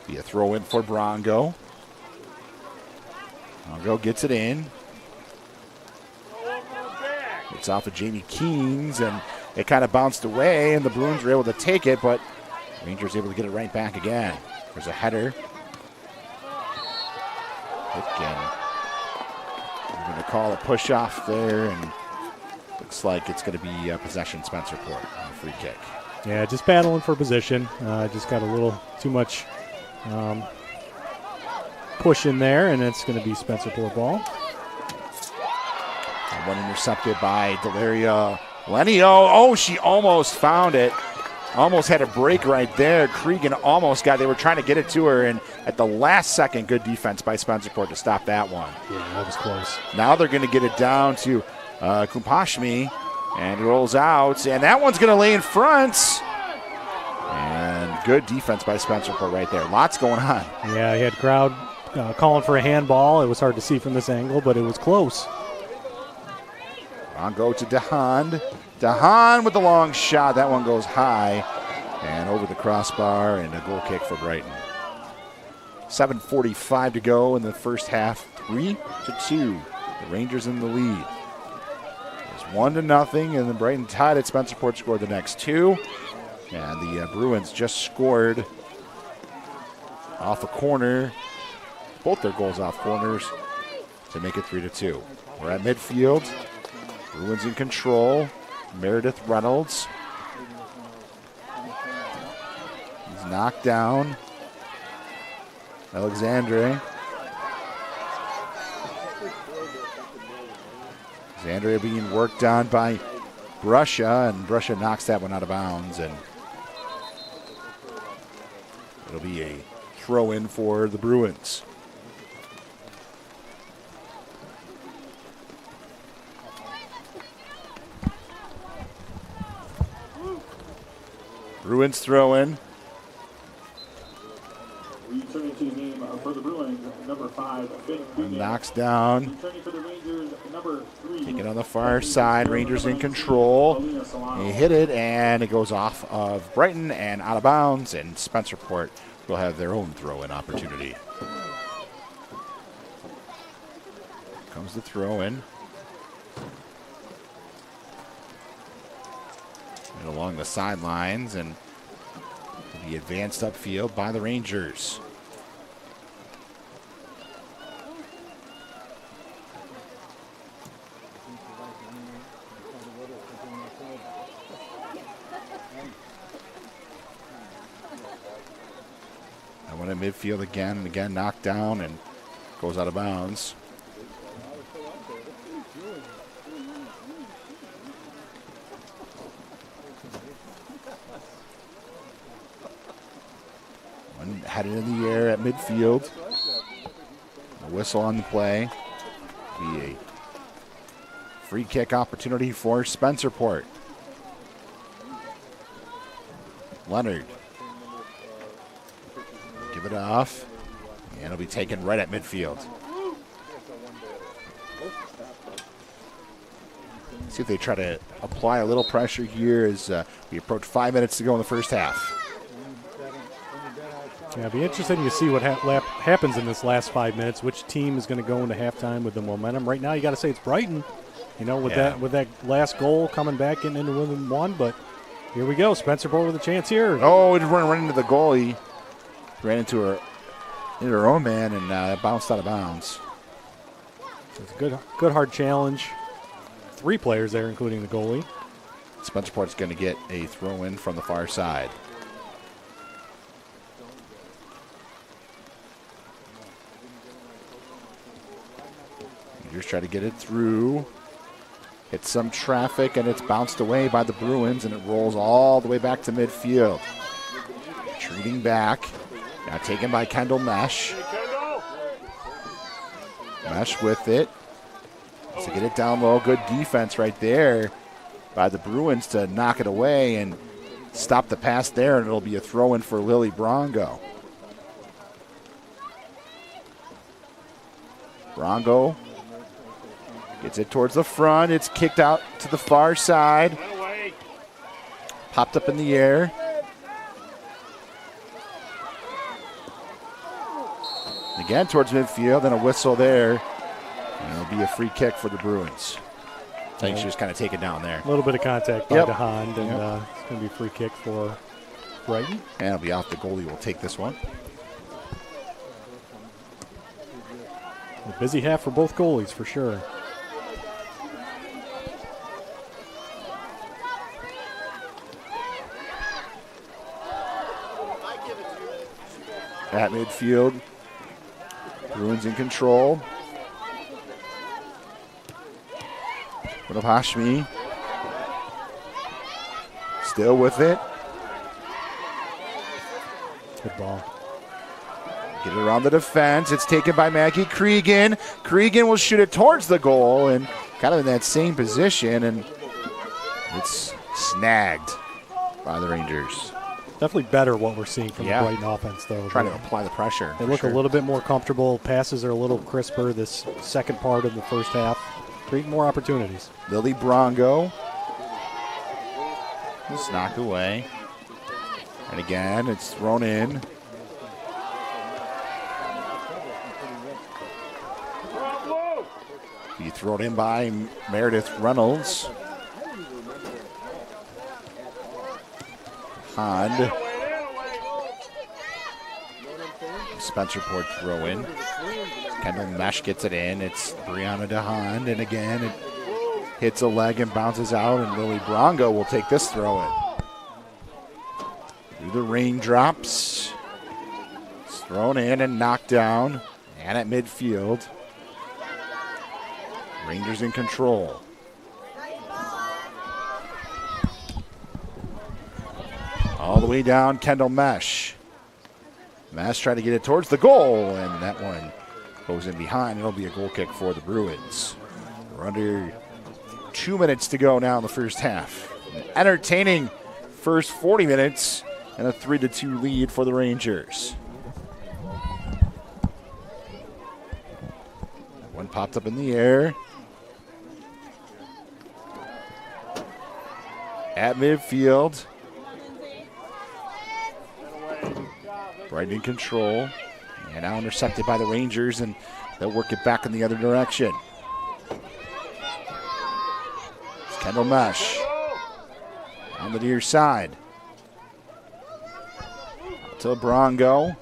Be a throw in for Brongo. Brongo gets it in. It's off of Jamie Keynes, and it kind of bounced away, and the Bruins were able to take it, but Rangers able to get it right back again. There's a header. Again, we're going to call a push off there, and looks like it's going to be possession Spencerport on a free kick. Yeah, just battling for position. Just got a little too much push in there, and it's going to be Spencerport ball. And one intercepted by Delaria Lenio. Oh, she almost found it. Almost had a break right there. Cregan almost got it. They were trying to get it to her, and at the last second, good defense by Spencerport to stop that one. Yeah, that was close. Now they're going to get it down to Kumpashmi, and it rolls out, and that one's going to lay in front. And good defense by Spencerport right there. Lots going on. Yeah, he had crowd calling for a handball. It was hard to see from this angle, but it was close. On go to DeHaan. DeHaan with the long shot. That one goes high and over the crossbar, and a goal kick for Brighton. 7:45 to go in the first half. 3-2. The Rangers in the lead. It's 1-0, and then Brighton tied it. Spencerport scored the next 2. And the Bruins just scored off a corner. Both their goals off corners to make it 3-2. We're at midfield. Bruins in control. Meredith Reynolds. He's knocked down. Alexandre. Alexandre being worked on by Brussia, and Brussia knocks that one out of bounds, and it'll be a throw in for the Bruins. Bruins throw in. Returning to the game for the Bruins, number 5, Finn. Knocks down. Returning for the Rangers, number 3. Take it on the far side. Rangers in control. They hit it, and it goes off of Brighton and out of bounds, and Spencerport will have their own throw-in opportunity. Comes the throw-in. And along the sidelines, and the advanced upfield by the Rangers. That one in midfield again, and again knocked down and goes out of bounds. One headed in the air at midfield. A whistle on the play. Be a free kick opportunity for Spencerport. Leonard. Give it off. And it'll be taken right at midfield. See if they try to apply a little pressure here as we approach 5 minutes to go in the first half. Yeah, it'll be interesting to see what happens in this last 5 minutes. Which team is going to go into halftime with the momentum? Right now, you got to say it's Brighton. You know, with that last goal coming back getting into within one, but here we go. Spencerport with a chance here. Oh, it ran into the goalie. Ran into her own man and bounced out of bounds. It's a good hard challenge. 3 players there, including the goalie. Spencerport's going to get a throw in from the far side. Rangers try to get it through. Hits some traffic, and it's bounced away by the Bruins, and it rolls all the way back to midfield. Retreating back. Now taken by Kendall Mesh. Mesh with it. To get it down low. Good defense right there by the Bruins to knock it away and stop the pass there, and it'll be a throw-in for Lily Brongo. Brongo gets it towards the front. It's kicked out to the far side. Popped up in the air. Again towards midfield, and a whistle there. And it'll be a free kick for the Bruins. I think she was kind of taken down there. A little bit of contact by DeHaan, and it's going to be a free kick for Brighton. And it'll be off. The goalie will take this one. A busy half for both goalies, for sure. At midfield, Bruins in control. One of Hashmi. Still with it. Good ball. Get it around the defense. It's taken by Maggie Cregan. Cregan will shoot it towards the goal and kind of in that same position, and it's snagged by the Rangers. Definitely better what we're seeing from the Brighton offense, though. Trying to apply the pressure. They look a little bit more comfortable. Passes are a little crisper this second part of the first half. Create more opportunities. Lily Brongo. It's knocked away. And again, it's thrown in. Be thrown in by Meredith Reynolds. Hond. Spencerport throw in. Kendall Mesh gets it in. It's Brianna DeHaan, and again it hits a leg and bounces out, and Lily Brongo will take this throw in. Through the raindrops. It's thrown in and knocked down. And at midfield. Rangers in control. All the way down, Kendall Mesh. Mesh trying to get it towards the goal, and that one goes in behind. It'll be a goal kick for the Bruins. We're under 2 minutes to go now in the first half. An entertaining first 40 minutes and a 3-2 lead for the Rangers. One popped up in the air. At midfield. Brighton in control. And now intercepted by the Rangers, and they'll work it back in the other direction. It's Kendall Mesh on the near side. To Brongo.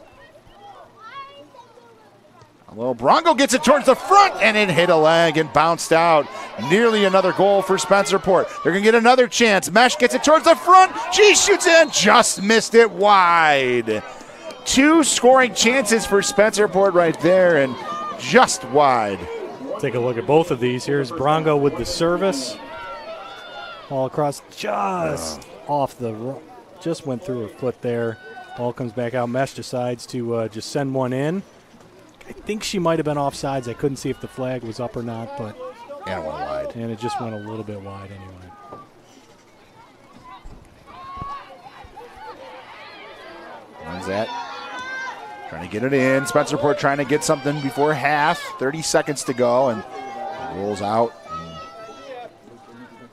Well, Brongo gets it towards the front, and it hit a leg and bounced out. Nearly another goal for Spencerport. They're going to get another chance. Mesh gets it towards the front. She shoots in, just missed it wide. 2 scoring chances for Spencerport right there, and just wide. Take a look at both of these. Here's Brongo with the service. All across, just off the, just went through her foot there. Ball comes back out. Mesh decides to just send one in. I think she might have been offsides. I couldn't see if the flag was up or not, but Yeah, it went wide. And it just went a little bit wide anyway. Runs that. Trying to get it in. Spencerport trying to get something before half. 30 seconds to go, and it rolls out.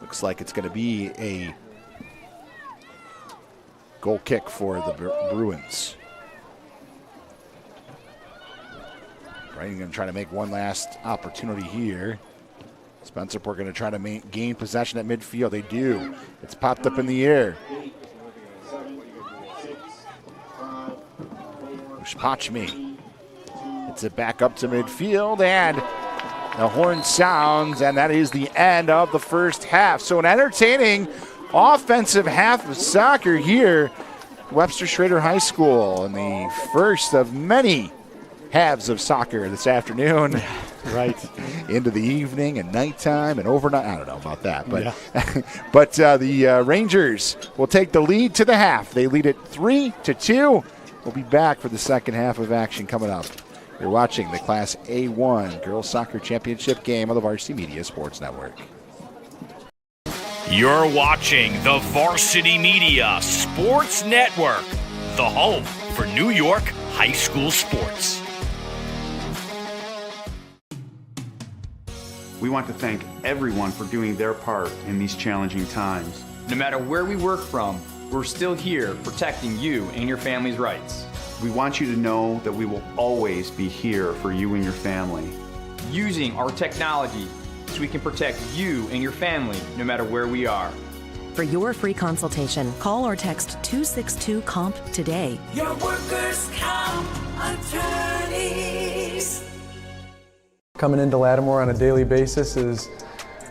Looks like it's going to be a goal kick for the Bruins. Brighton going to try to make one last opportunity here. Spencerport going to try to gain possession at midfield. They do. It's popped up in the air. Ushpachmi. It's it back up to midfield, and the horn sounds, and that is the end of the first half. So an entertaining offensive half of soccer here, Webster Schrader High School, in the first of many halves of soccer this afternoon. Right. Into the evening and nighttime and overnight. I don't know about that, but yeah. But the Rangers will take the lead to the half. They lead it 3-2. We'll be back for the second half of action coming up. You're watching the Class A1 Girls Soccer Championship game on the Varsity Media Sports Network. You're watching the Varsity Media Sports Network, the home for New York high school sports. We want to thank everyone for doing their part in these challenging times. No matter where we work from, we're still here protecting you and your family's rights. We want you to know that we will always be here for you and your family. Using our technology so we can protect you and your family no matter where we are. For your free consultation, call or text 262-COMP today. Your workers' comp attorneys. Coming into Lattimore on a daily basis is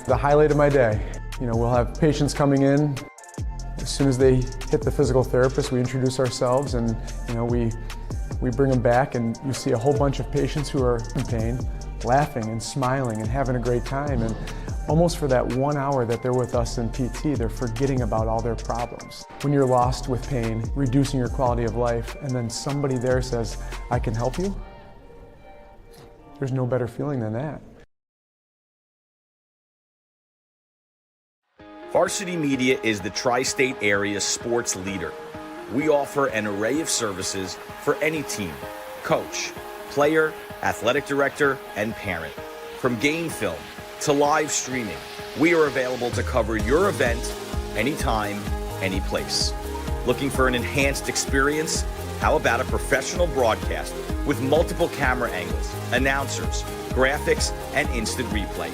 the highlight of my day. You know, we'll have patients coming in. As soon as they hit the physical therapist, we introduce ourselves, and you know, we bring them back, and you see a whole bunch of patients who are in pain, laughing and smiling and having a great time. And almost for that 1 hour that they're with us in PT, they're forgetting about all their problems. When you're lost with pain, reducing your quality of life, and then somebody there says, I can help you, there's no better feeling than that. Varsity Media is the tri-state area sports leader. We offer an array of services for any team, coach, player, athletic director, and parent. From game film to live streaming, we are available to cover your event anytime, any place. Looking for an enhanced experience? How about a professional broadcast with multiple camera angles, announcers, graphics, and instant replay?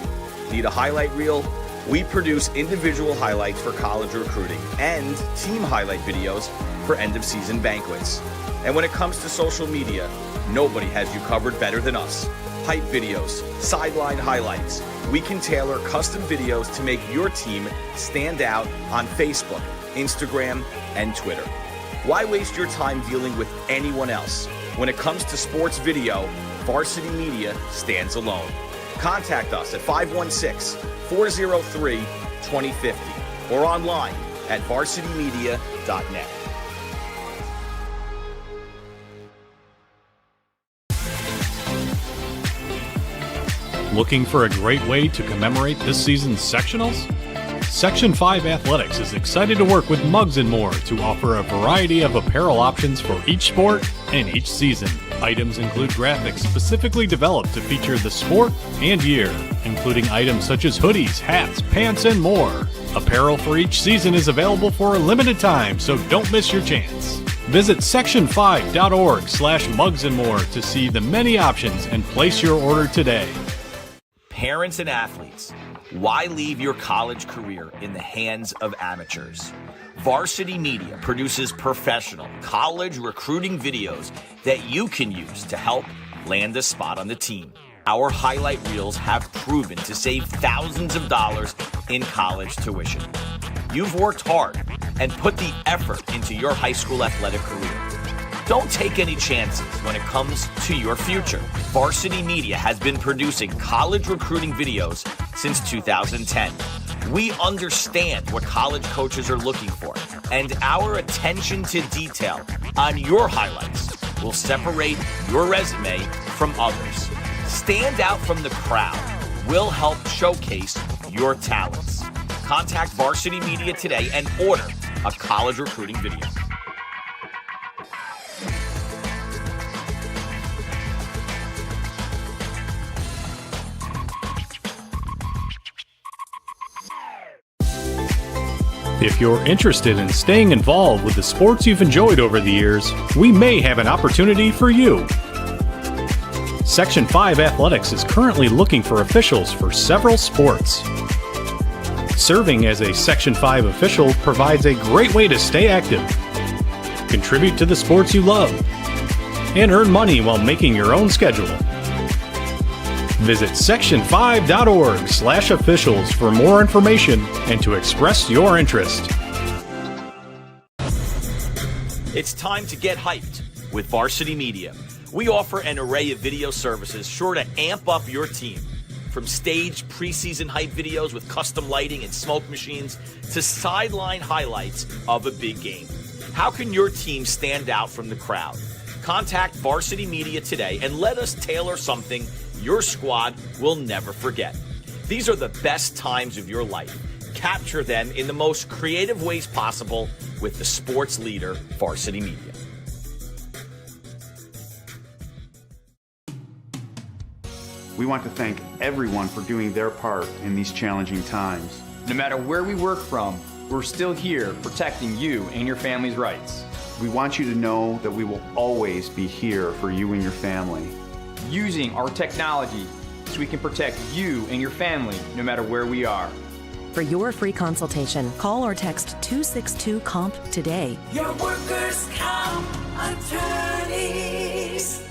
Need a highlight reel? We produce individual highlights for college recruiting and team highlight videos for end-of-season banquets. And when it comes to social media, nobody has you covered better than us. Hype videos, sideline highlights. We can tailor custom videos to make your team stand out on Facebook, Instagram, and Twitter. Why waste your time dealing with anyone else? When it comes to sports video, Varsity Media stands alone. Contact us at 516-403-2050 or online at varsitymedia.net. Looking for a great way to commemorate this season's sectionals? Section 5 Athletics is excited to work with Muggs & More to offer a variety of apparel options for each sport and each season. Items include graphics specifically developed to feature the sport and year, including items such as hoodies, hats, pants, and more. Apparel for each season is available for a limited time, so don't miss your chance. Visit section5.org/Muggs & More to see the many options and place your order today. Parents and athletes, why leave your college career in the hands of amateurs? Varsity Media produces professional college recruiting videos that you can use to help land a spot on the team. Our highlight reels have proven to save thousands of dollars in college tuition. You've worked hard and put the effort into your high school athletic career. Don't take any chances when it comes to your future. Varsity Media has been producing college recruiting videos since 2010. We understand what college coaches are looking for, and our attention to detail on your highlights will separate your resume from others. Stand out from the crowd. We'll help showcase your talents. Contact Varsity Media today and order a college recruiting video. If you're interested in staying involved with the sports you've enjoyed over the years, we may have an opportunity for you. Section 5 Athletics is currently looking for officials for several sports. Serving as a Section 5 official provides a great way to stay active, contribute to the sports you love, and earn money while making your own schedule. Visit section5.org/officials for more information and to express your interest. It's time to get hyped with Varsity Media. We offer an array of video services sure to amp up your team. From staged preseason hype videos with custom lighting and smoke machines to sideline highlights of a big game. How can your team stand out from the crowd? Contact Varsity Media today and let us tailor something your squad will never forget. These are the best times of your life. Capture them in the most creative ways possible with the sports leader, Varsity Media. We want to thank everyone for doing their part in these challenging times. No matter where we work from, we're still here protecting you and your family's rights. We want you to know that we will always be here for you and your family. Using our technology so we can protect you and your family no matter where we are. For your free consultation, call or text 262-COMP today. Your workers' comp attorneys.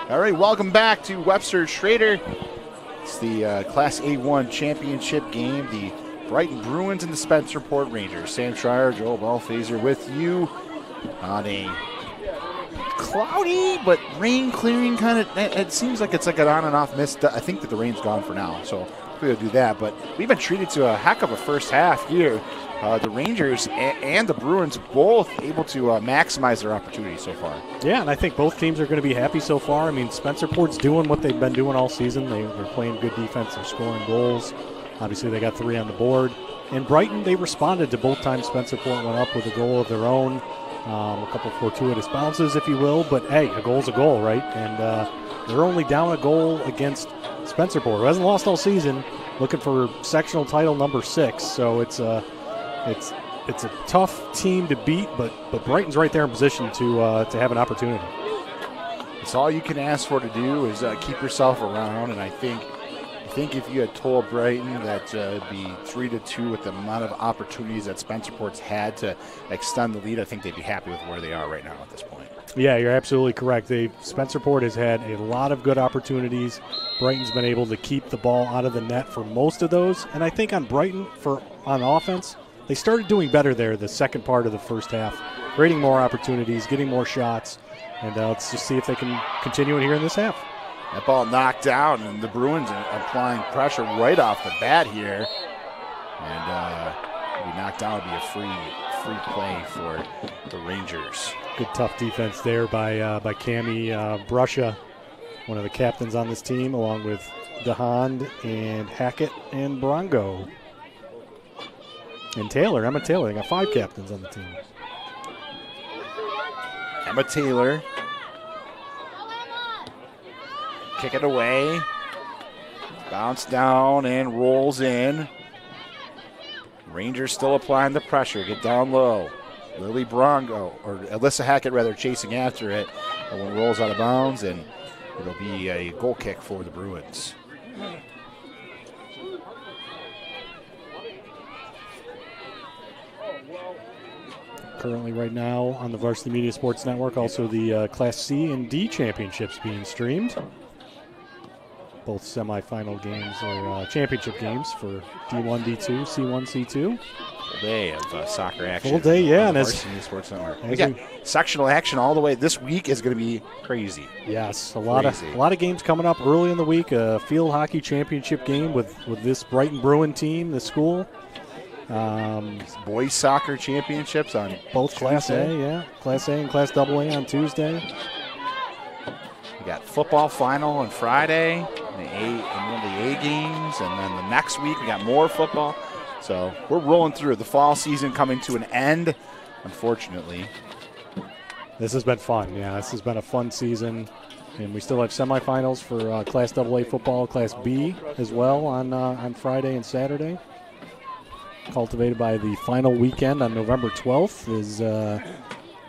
All right, welcome back to Webster Schrader. It's the Class A1 championship game. The Brighton Bruins and the Spencerport Rangers. Sam Schreier, Joel Ballphaser with you on a cloudy but rain clearing kind of. It seems like it's like an on and off mist. I think that the rain's gone for now, so we'll do that. But we've been treated to a heck of a first half here. The Rangers and the Bruins both able to maximize their opportunities so far. Yeah, and I think both teams are going to be happy so far. I mean, Spencerport's doing what they've been doing all season. They're playing good defense. They're scoring goals. Obviously, they got 3 on the board. And Brighton, they responded to both times Spencerport went up with a goal of their own. A couple fortuitous bounces, if you will. But, hey, a goal's a goal, right? And they're only down a goal against Spencerport, who hasn't lost all season, looking for sectional title number 6. So it's a tough team to beat, but Brighton's right there in position to have an opportunity. It's all you can ask for to do is keep yourself around, and I think if you had told Brighton that it'd be 3-2 with the amount of opportunities that Spencerport's had to extend the lead, I think they'd be happy with where they are right now at this point. Yeah, you're absolutely correct. Spencerport has had a lot of good opportunities. Brighton's been able to keep the ball out of the net for most of those, and I think on Brighton on offense, they started doing better there the second part of the first half, creating more opportunities, getting more shots, and let's just see if they can continue it here in this half. That ball knocked out, and the Bruins are applying pressure right off the bat here. And be knocked out would be a free play for the Rangers. Good tough defense there by Cami Brusha, one of the captains on this team, along with DeHond and Hackett and Brongo. And Taylor, Emma Taylor. They got 5 captains on the team. Emma Taylor. Kick it away. Bounce down and rolls in. Rangers still applying the pressure. Get down low. Lily Brongo, or Alyssa Hackett rather, chasing after it. The one rolls out of bounds, and it'll be a goal kick for the Bruins. Currently right now on the Varsity Media Sports Network, also the Class C and D championships being streamed. Both semifinal games or championship games for D1, D2, C1, C2. Full day of soccer action. Full day, yeah. On the Varsity Media Sports Network. We got sectional action all the way. This week is going to be crazy. Yes, a lot of games coming up early in the week. A field hockey championship game with this Brighton Bruin team, the school. Boys soccer championships on both Class A, yeah. Class A and Class AA on Tuesday. We got football final on Friday, one of the A games, and then the next week we got more football. So we're rolling through. The fall season coming to an end, unfortunately. This has been fun, yeah. This has been a fun season, and we still have semifinals for Class AA football, Class B as well on Friday and Saturday. Cultivated by the final weekend on November 12th is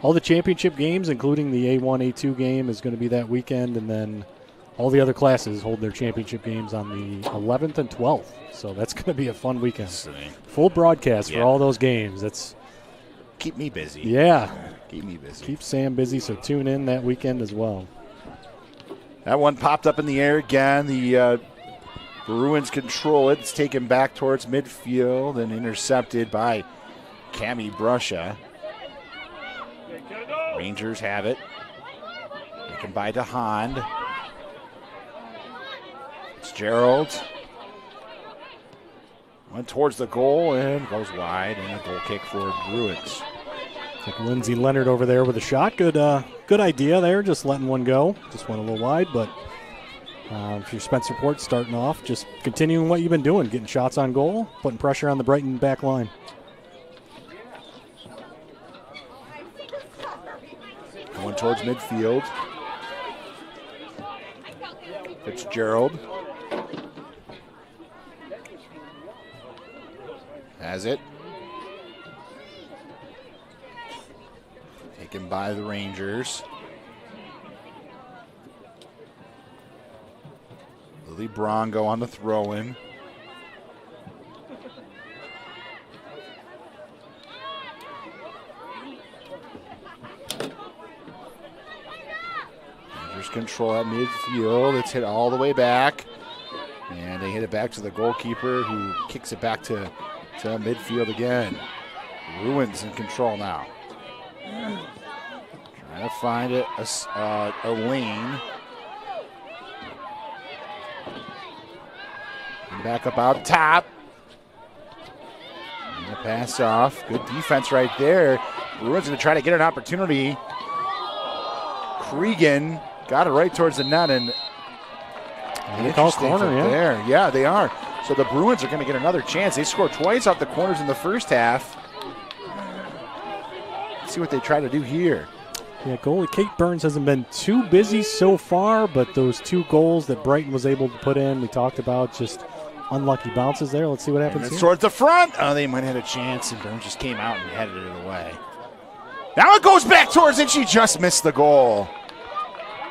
all the championship games, including the A1, A2 game, is going to be that weekend, and then all the other classes hold their championship games on the 11th and 12th. So that's going to be a fun weekend. Full broadcast for all those games. That's keep me busy. Yeah. Keep me busy. Keep Sam busy, so tune in that weekend as well. That one popped up in the air again. The Bruins control it. It's taken back towards midfield and intercepted by Cami Brusha. Rangers have it. Taken by DeHond. It's Gerald. Went towards the goal and goes wide, and a goal kick for Bruins. Like Lindsay Leonard over there with a shot. Good idea there, just letting one go. Just went a little wide, but if you're Spencerport starting off, just continuing what you've been doing, getting shots on goal, putting pressure on the Brighton back line. Going towards midfield. Fitzgerald. Has it. Taken by the Rangers. Lily Brongo on the throw-in. Rangers control at midfield. It's hit all the way back. And they hit it back to the goalkeeper, who kicks it back to midfield again. Bruins in control now. Trying to find a lane. And back up out top. And the pass off. Good defense right there. Bruins going to try to get an opportunity. Cregan got it right towards the net, and they call corner, there. Yeah, they are. So the Bruins are going to get another chance. They scored twice off the corners in the first half. Let's see what they try to do here. Yeah, goalie Kate Burns hasn't been too busy so far, but those 2 goals that Brighton was able to put in, we talked about, just unlucky bounces there. Let's see what happens here. Towards the front. Oh, they might have had a chance, and Burns just came out and headed it away. Now it goes back towards it. She just missed the goal.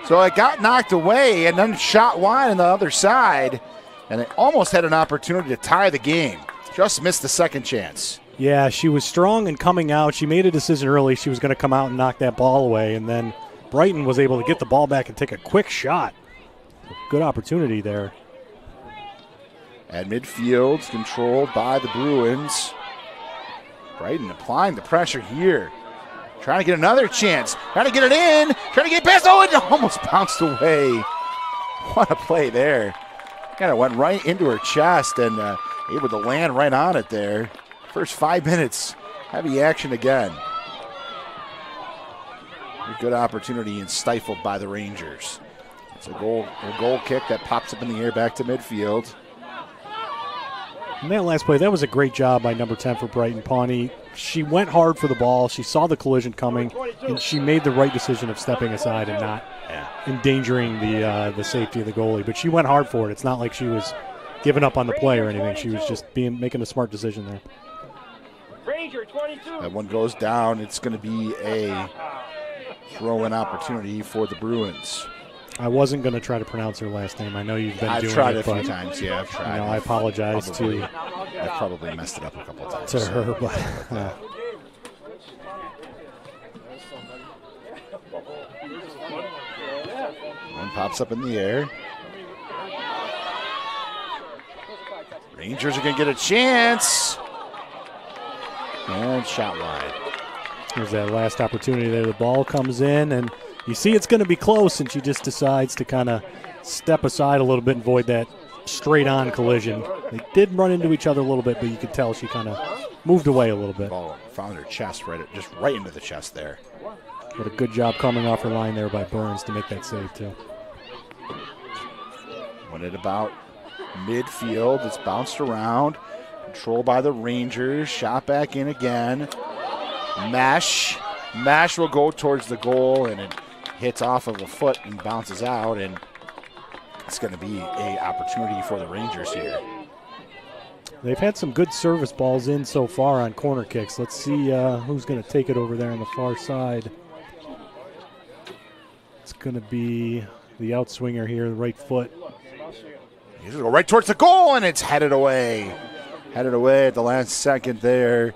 So it got knocked away and then shot wide on the other side. And they almost had an opportunity to tie the game. Just missed the second chance. Yeah, she was strong in coming out. She made a decision early. She was going to come out and knock that ball away. And then Brighton was able to get the ball back and take a quick shot. Good opportunity there. At midfield, controlled by the Bruins. Brighton applying the pressure here. Trying to get another chance. Trying to get it in. Trying to get past. Oh, it almost bounced away. What a play there. Kind of went right into her chest and able to land right on it there. First 5 minutes, heavy action again. A good opportunity and stifled by the Rangers. It's a goal kick that pops up in the air back to midfield. And that last play, that was a great job by number 10 for Brighton, Pawnee. She went hard for the ball. She saw the collision coming, and she made the right decision of stepping aside and not endangering the safety of the goalie. But she went hard for it. It's not like she was giving up on the play or anything. She was just making a smart decision there. That one goes down. It's going to be a throw-in opportunity for the Bruins. I wasn't going to try to pronounce her last name. I know you've been doing it. I've tried it a few times. Yeah, I've tried. I apologize I've probably messed it up a couple of times. To her, but one pops up in the air. Rangers are going to get a chance. And shot wide. There's that last opportunity there. The ball comes in, and you see it's going to be close, and she just decides to kind of step aside a little bit and avoid that straight-on collision. They did run into each other a little bit, but you could tell she kind of moved away a little bit. Ball found her chest, just right into the chest there. But a good job coming off her line there by Burns to make that save, too. Went at about midfield. It's bounced around. Controlled by the Rangers. Shot back in again. Mesh will go towards the goal, and it hits off of a foot and bounces out, and it's going to be an opportunity for the Rangers here. They've had some good service balls in so far on corner kicks. Let's see who's going to take it over there on the far side. It's going to be the outswinger here, the right foot. He's going to go right towards the goal, and it's headed away. Headed away at the last second there.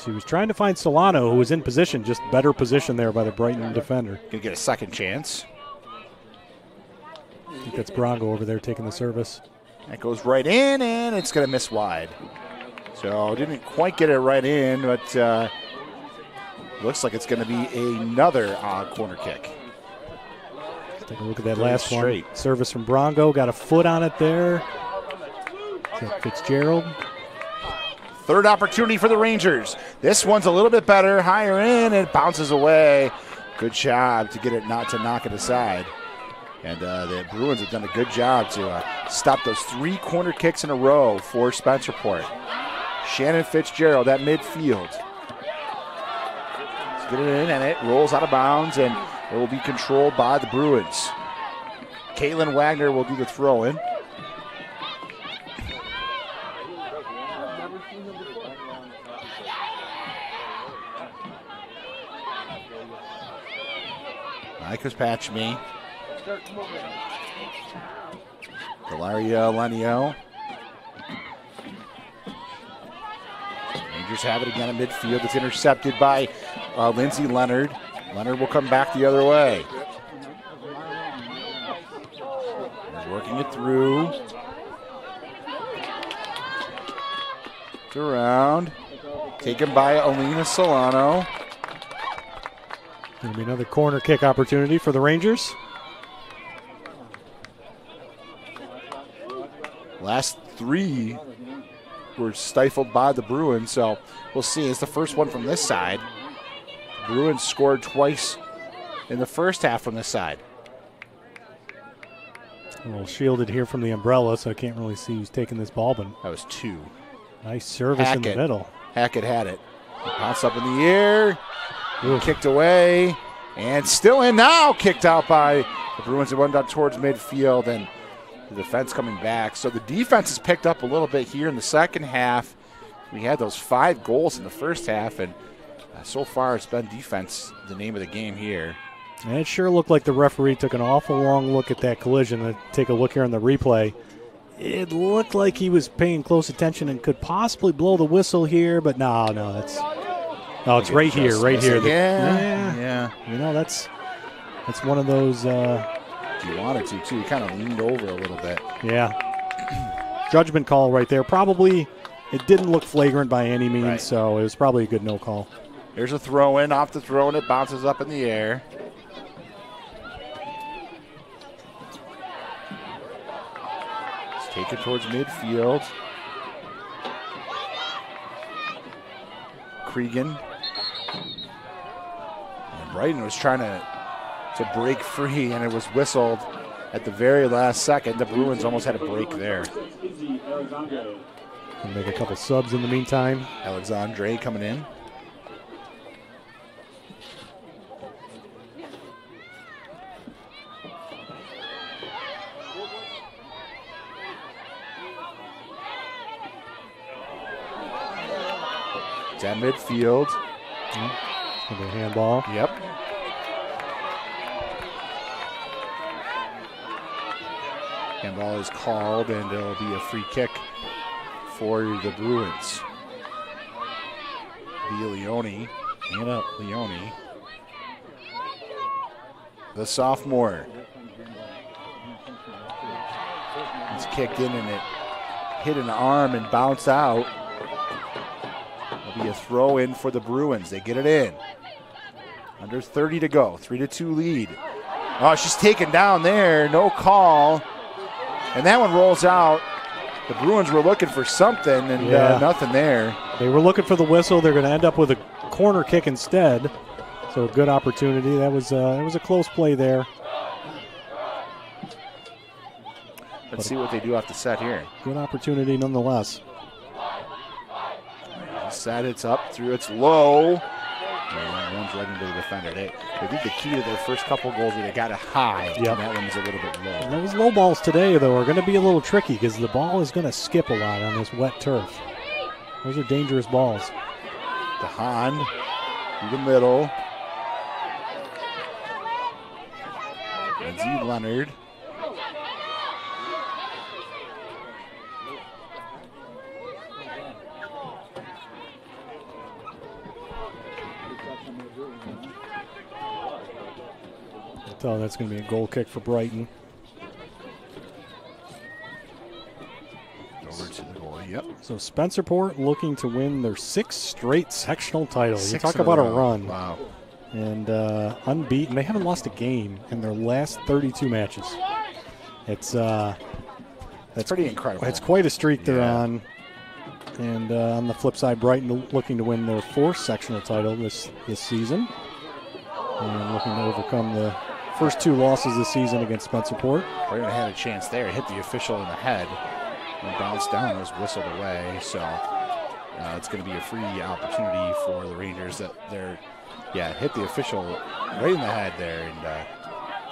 She was trying to find Solano, who was in position, just better position there by the Brighton defender. Going to get a second chance. I think that's Brongo over there taking the service. That goes right in, and it's going to miss wide. So didn't quite get it right in, but looks like it's going to be another corner kick. Let's take a look at that last one. Service from Brongo, got a foot on it there. Fitzgerald. Third opportunity for the Rangers. This one's a little bit better, higher in, and it bounces away. Good job to get it not to knock it aside. And the Bruins have done a good job to stop those 3 corner kicks in a row for Spencerport. Shannon Fitzgerald at midfield. Let's get it in, and it rolls out of bounds, and it will be controlled by the Bruins. Caitlin Wagner will do the throw-in. Micah's patch me. Delaria Lenio. Rangers have it again at midfield. It's intercepted by Lindsay Leonard. Leonard will come back the other way. Pushing it through. It's around. Taken by Alina Solano. Going to be another corner kick opportunity for the Rangers. Last 3 were stifled by the Bruins, so we'll see. It's the first one from this side. The Bruins scored twice in the first half from this side. A little shielded here from the umbrella, so I can't really see who's taking this ball, but That was 2. nice service in the middle. Hackett had it. Bounce up in the air. Kicked away. And still in now. Kicked out by the Bruins. It went out towards midfield, and the defense coming back. So the defense has picked up a little bit here in the second half. We had those 5 goals in the first half, and so far it's been defense the name of the game here. And it sure looked like the referee took an awful long look at that collision. Take a look here on the replay. It looked like he was paying close attention and could possibly blow the whistle here, but no, it's right here. Yeah. You know, that's one of those. He wanted to, too. He kind of leaned over a little bit. Yeah. Judgment call right there. Probably it didn't look flagrant by any means, so it was probably a good no call. There's a throw in. Off the throw, and it bounces up in the air. It's taken towards midfield. Cregan. And Brighton was trying to break free, and it was whistled at the very last second. The Bruins almost had a break there. And make a couple subs in the meantime. Alexandre coming in. It's at midfield. It's going to be a handball. Yep. Handball is called, and it'll be a free kick for the Bruins. Leone, hand up, Leone. The sophomore. It's kicked in, and it hit an arm and bounced out. It'll be a throw in for the Bruins. They get it in. Under 30 to go, 3-2 lead. Oh, she's taken down there, no call. And that one rolls out. The Bruins were looking for something, and nothing there. They were looking for the whistle. They're going to end up with a corner kick instead. So a good opportunity. That was a close play there. Let's see what they do off the set here. Good opportunity nonetheless. Set, it's up, through, it's low. And runs right into the defender. I think the key to their first couple goals is they got it high, and that one was a little bit low. And those low balls today, though, are going to be a little tricky because the ball is going to skip a lot on this wet turf. Those are dangerous balls. DeHaan through the middle. Lindsay Leonard. So that's going to be a goal kick for Brighton. Over to the goal, yep. So Spencerport looking to win their 6th straight sectional title. You talk about a run. Wow. And unbeaten. They haven't lost a game in their last 32 matches. That's pretty incredible. It's quite a streak they're on. And on the flip side, Brighton looking to win their 4th sectional title this season. And looking to overcome the first 2 losses this season against Spencerport. Brighton had a chance there. It hit the official in the head and bounced down. It was whistled away. So it's going to be a free opportunity for the Rangers. That they're, hit the official right in the head there.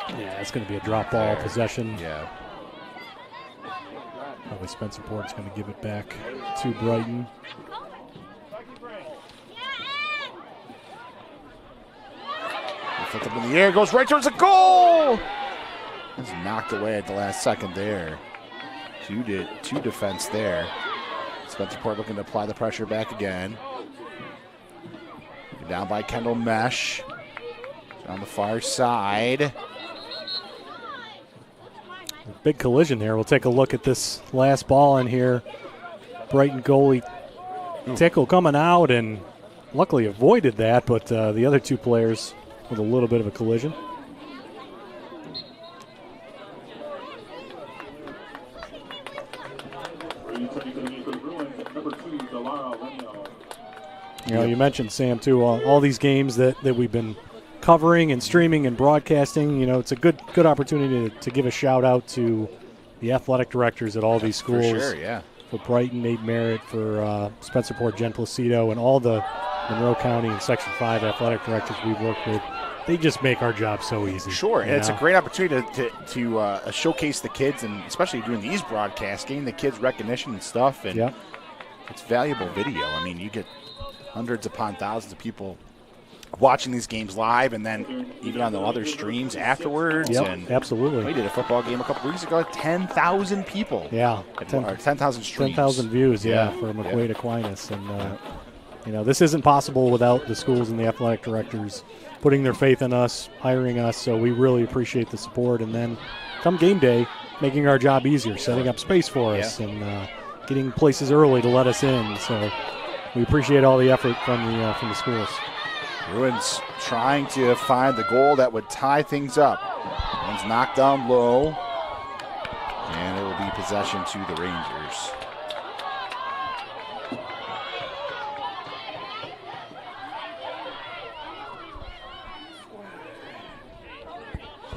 And it's going to be a drop ball possession. Yeah. Probably Spencerport's going to give it back to Brighton. Flipped up in the air, goes right towards the goal. It's knocked away at the last second there. Two defense there. Spencerport looking to apply the pressure back again. Down by Kendall Mesh. On the far side. Big collision there. We'll take a look at this last ball in here. Brighton goalie Tickle coming out and luckily avoided that, but the other two players with a little bit of a collision. You know, you mentioned, Sam, too, all these games that we've been covering and streaming and broadcasting. You know, it's a good opportunity to give a shout-out to the athletic directors at all these schools. For sure, yeah. For Brighton, Nate Merritt, for Spencerport, Jen Placido, and all the Monroe County and Section 5 athletic directors we've worked with. They just make our job so easy. Sure, and it's a great opportunity to showcase the kids, and especially doing these broadcasts, getting the kids recognition and stuff. And it's valuable video. I mean, you get hundreds upon thousands of people watching these games live, and then even on the other streams afterwards. Yep, and absolutely. We did a football game a couple weeks ago, 10,000 people. Yeah. 10,000 streams. 10,000 views, for McQuaid Aquinas. And, you know, this isn't possible without the schools and the athletic directors putting their faith in us, hiring us, so we really appreciate the support. And then come game day, making our job easier, setting up space for us, and getting places early to let us in. So we appreciate all the effort from the schools. Bruins trying to find the goal that would tie things up. One's knocked down low, and it will be possession to the Rangers.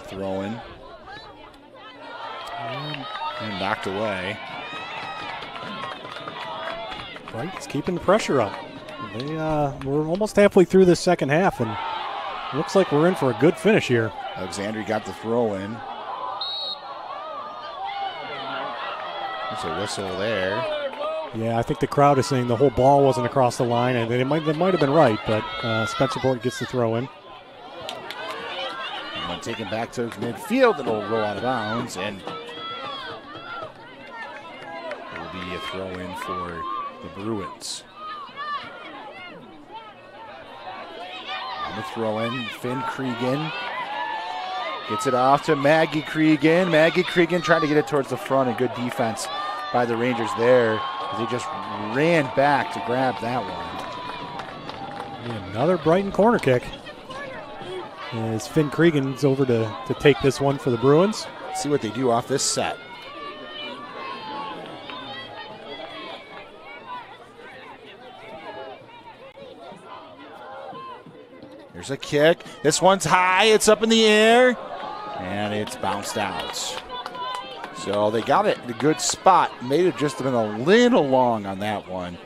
Throw in. And knocked away. Brighton's keeping the pressure up. We're almost halfway through this second half, and looks like we're in for a good finish here. Alexandria got the throw in. There's a whistle there. Yeah, I think the crowd is saying the whole ball wasn't across the line, and they might have been right, but Spencerport gets the throw in. And then taken back to midfield, it'll roll out of bounds, and it will be a throw in for the Bruins. On the throw in, Finn Cregan gets it off to Maggie Cregan. Maggie Cregan trying to get it towards the front, and good defense by the Rangers there. They just ran back to grab that one. And another Brighton corner kick. As Finn Cregan's over to take this one for the Bruins. Let's see what they do off this set. There's a kick. This one's high. It's up in the air. And it's bounced out. So they got it in a good spot. May have just been a little long on that one.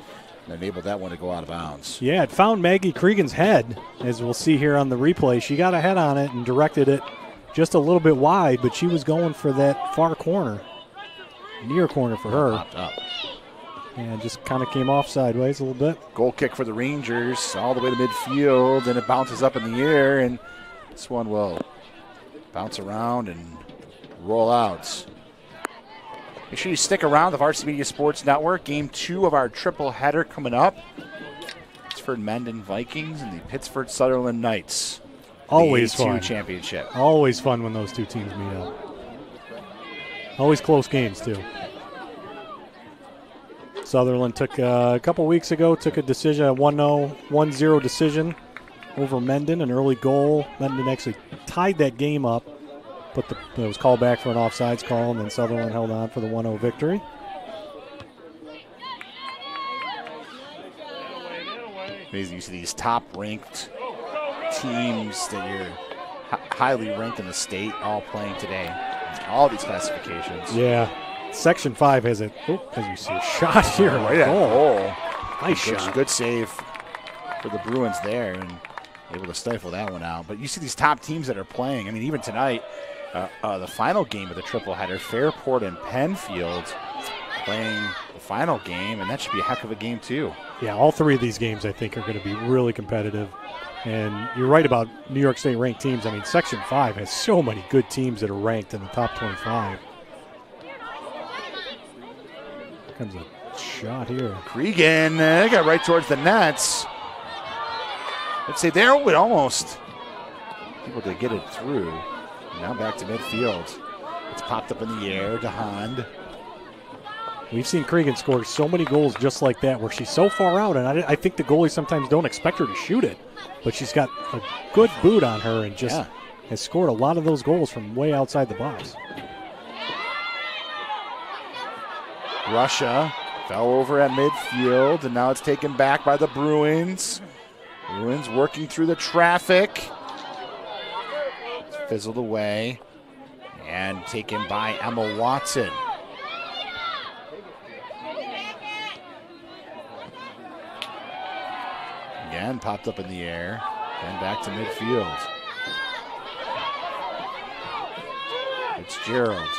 And enabled that one to go out of bounds. Yeah, it found Maggie Cregan's head, as we'll see here on the replay. She got a head on it and directed it just a little bit wide, but she was going for that far corner. Near corner for her. Popped up. And just kind of came off sideways a little bit. Goal kick for the Rangers all the way to midfield, and it bounces up in the air, and this one will bounce around and roll out. Make sure you stick around the Varsity Media Sports Network. Game 2 of our triple header coming up. Pittsford Mendon Vikings and the Pittsford Sutherland Knights. Always the A2 fun. championship. Always fun when those two teams meet up. Always close games, too. Sutherland took a couple weeks ago, took a decision, a 1-0 decision over Mendon, an early goal. Mendon actually tied that game up, but it was called back for an offsides call, and then Sutherland held on for the 1-0 victory. Amazing, you see these top-ranked teams that you're highly ranked in the state all playing today. All these classifications. Yeah. Section 5 has it. As you see, a shot here. Right at goal. Nice shot. Good save for the Bruins there, and able to stifle that one out. But you see these top teams that are playing. I mean, even tonight, the final game of the triple header, Fairport and Penfield playing the final game, and that should be a heck of a game too. Yeah, all three of these games I think are going to be really competitive. And you're right about New York State ranked teams. I mean, Section 5 has so many good teams that are ranked in the top 25. Comes a shot here. Cregan got right towards the nets. Let's say there would almost able to get it through. Now back to midfield. It's popped up in the air to Hond. We've seen Cregan score so many goals just like that, where she's so far out, and I think the goalies sometimes don't expect her to shoot it, but she's got a good boot on her and just has scored a lot of those goals from way outside the box. Russia fell over at midfield, and now it's taken back by the Bruins. Bruins working through the traffic. It's fizzled away and taken by Emma Watson. Again, popped up in the air and back to midfield. Fitzgerald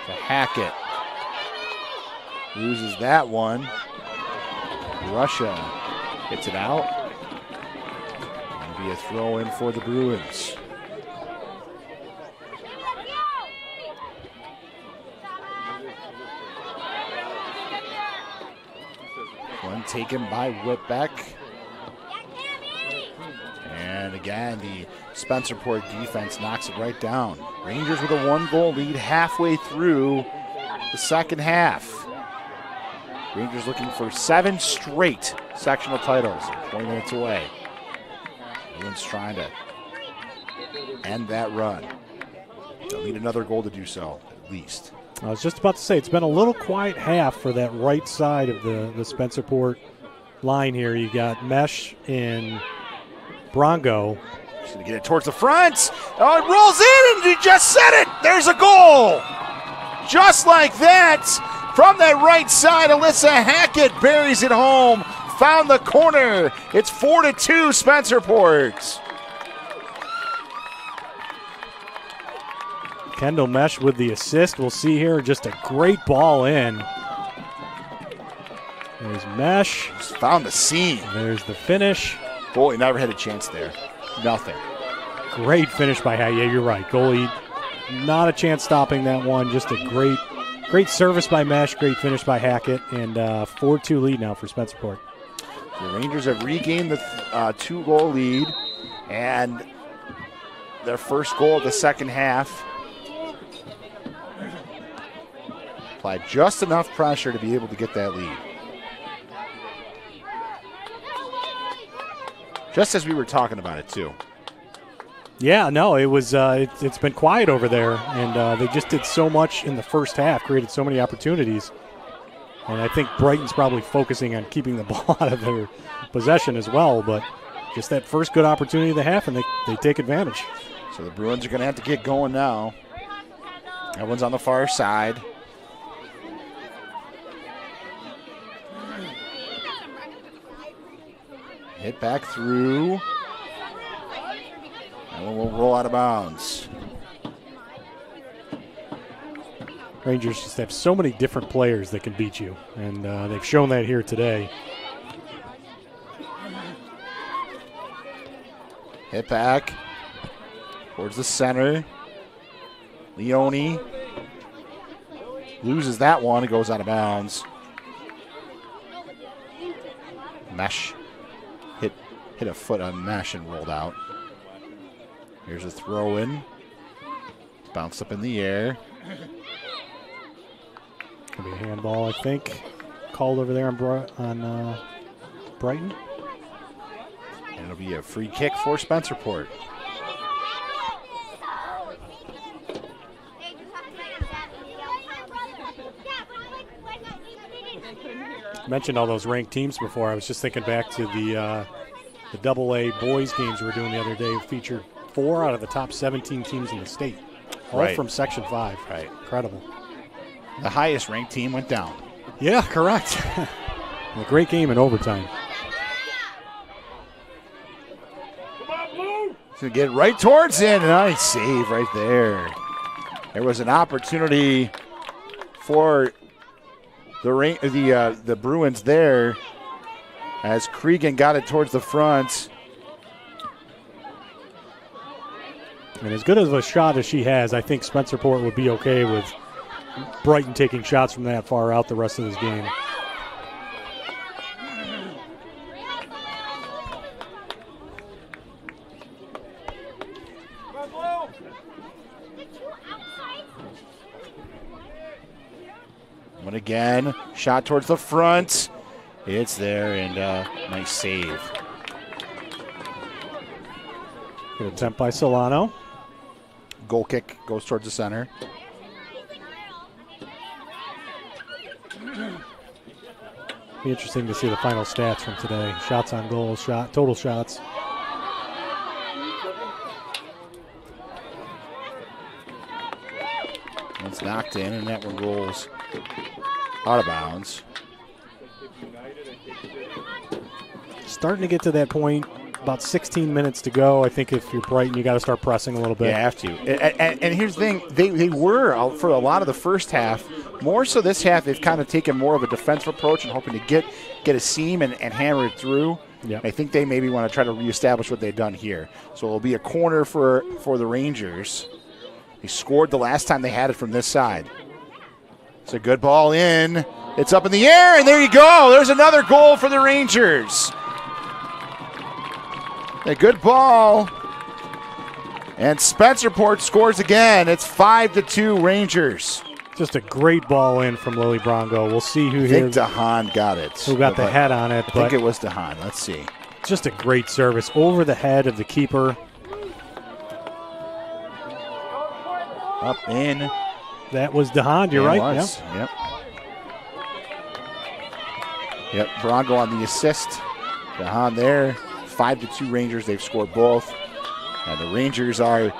to Hackett. Loses that one. Russia gets it out. It'll be a throw in for the Bruins. One taken by Whitbeck. And again, the Spencerport defense knocks it right down. Rangers with a 1-goal lead halfway through the second half. Rangers looking for 7 straight sectional titles, 20 minutes away. Bruins trying to end that run. They'll need another goal to do so, at least. I was just about to say, it's been a little quiet half for that right side of the Spencerport line here. You got Mesh and Bronco. She's going to get it towards the front. Oh, it rolls in, and you just said it. There's a goal. Just like that, from that right side, Alyssa Hackett buries it home. Found the corner. It's 4-2 Spencerport. Kendall Mesh with the assist. We'll see here just a great ball in. There's Mesh. Just found the seam. There's the finish. Goalie never had a chance there. Nothing. Great finish by Hackett. Yeah, you're right. Goalie, not a chance stopping that one. Just a great service by Mesh. Great finish by Hackett. And 4-2 lead now for Spencerport. The Rangers have regained the 2-goal lead. And their first goal of the second half. Applied just enough pressure to be able to get that lead. Just as we were talking about it, too. Yeah, no, it was. It's been quiet over there, and they just did so much in the first half, created so many opportunities. And I think Brighton's probably focusing on keeping the ball out of their possession as well, but just that first good opportunity of the half, and they take advantage. So the Bruins are going to have to get going now. That one's on the far side. Hit back through. And we'll roll out of bounds. Rangers just have so many different players that can beat you, and they've shown that here today. Hit back towards the center. Leone loses that one. It goes out of bounds. Mesh hit a foot on Mesh and rolled out. Here's a throw in. Bounced up in the air. Could be a handball, I think, called over there on Brighton. And it'll be a free kick for Spencerport. Mentioned all those ranked teams before. I was just thinking back to the AA boys games we were doing the other day. Featured 4 out of the top 17 teams in the state, all from Section 5. Right. Incredible. The highest ranked team went down. Yeah, correct. A great game in overtime. To get right towards it. Nice save right there. There was an opportunity for the Bruins there as Cregan got it towards the front. And as good of a shot as she has, I think Spencerport would be okay with Brighton taking shots from that far out the rest of this game. One again. Shot towards the front. It's there, and nice save. Good attempt by Solano. Goal kick goes towards the center. Be interesting to see the final stats from today. Shots on goal, total shots. It's knocked in, and that one rolls out of bounds. Starting to get to that point. About 16 minutes to go. I think if you're Brighton, you got to start pressing a little bit. You have to. And here's the thing. They were out for a lot of the first half. More so this half, they've kind of taken more of a defensive approach and hoping to get a seam and hammer it through. Yep. I think they maybe want to try to reestablish what they've done here. So it'll be a corner for the Rangers. They scored the last time they had it from this side. It's a good ball in. It's up in the air, and there you go. There's another goal for the Rangers. A good ball. And Spencerport scores again. It's 5-2 Rangers. Just a great ball in from Lily Brongo. We'll see who I think DeHaan got it. Who got the head on it. I think it was DeHaan. Let's see. Just a great service over the head of the keeper. Up in. That was DeHaan. You're right. Yep. Yep. Brongo on the assist. DeHaan there. 5-2 Rangers. They've scored both. And the Rangers are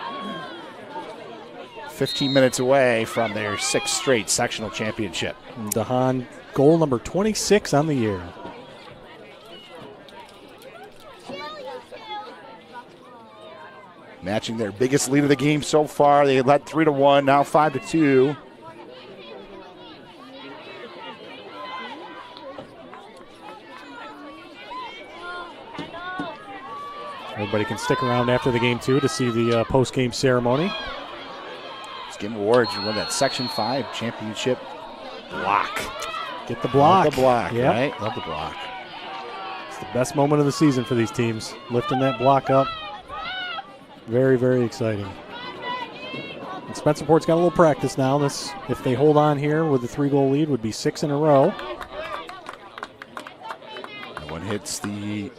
15 minutes away from their 6th straight sectional championship. And DeHaan, goal number 26 on the year. Matching their biggest lead of the game so far. They led 3-1, now 5-2. Everybody can stick around after the game, too, to see the post-game ceremony. Let's give them awards. You won that Section 5 championship block. Get the block. Love the block, yep. Right? Love the block. It's the best moment of the season for these teams. Lifting that block up. Very, very exciting. And Spencerport's got a little practice now. This, if they hold on here with the 3-goal lead, would be 6 in a row. That one hits the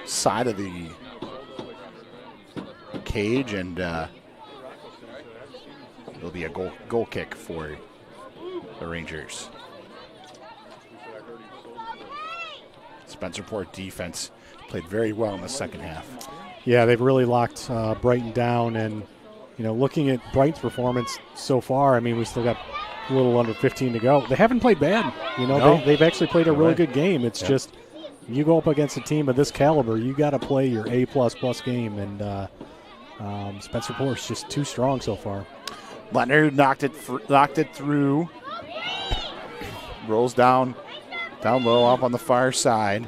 side of the cage, and it'll be a goal kick for the Rangers. Spencerport defense played very well in the second half. Yeah, they've really locked Brighton down, and looking at Brighton's performance so far, I mean, we still got a little under 15 to go. They haven't played bad. No. They've actually played a really good game. It's just you go up against a team of this caliber, you got to play your A++ game, and Spencerport's just too strong so far. Leonard knocked it through. Rolls down low, off on the far side.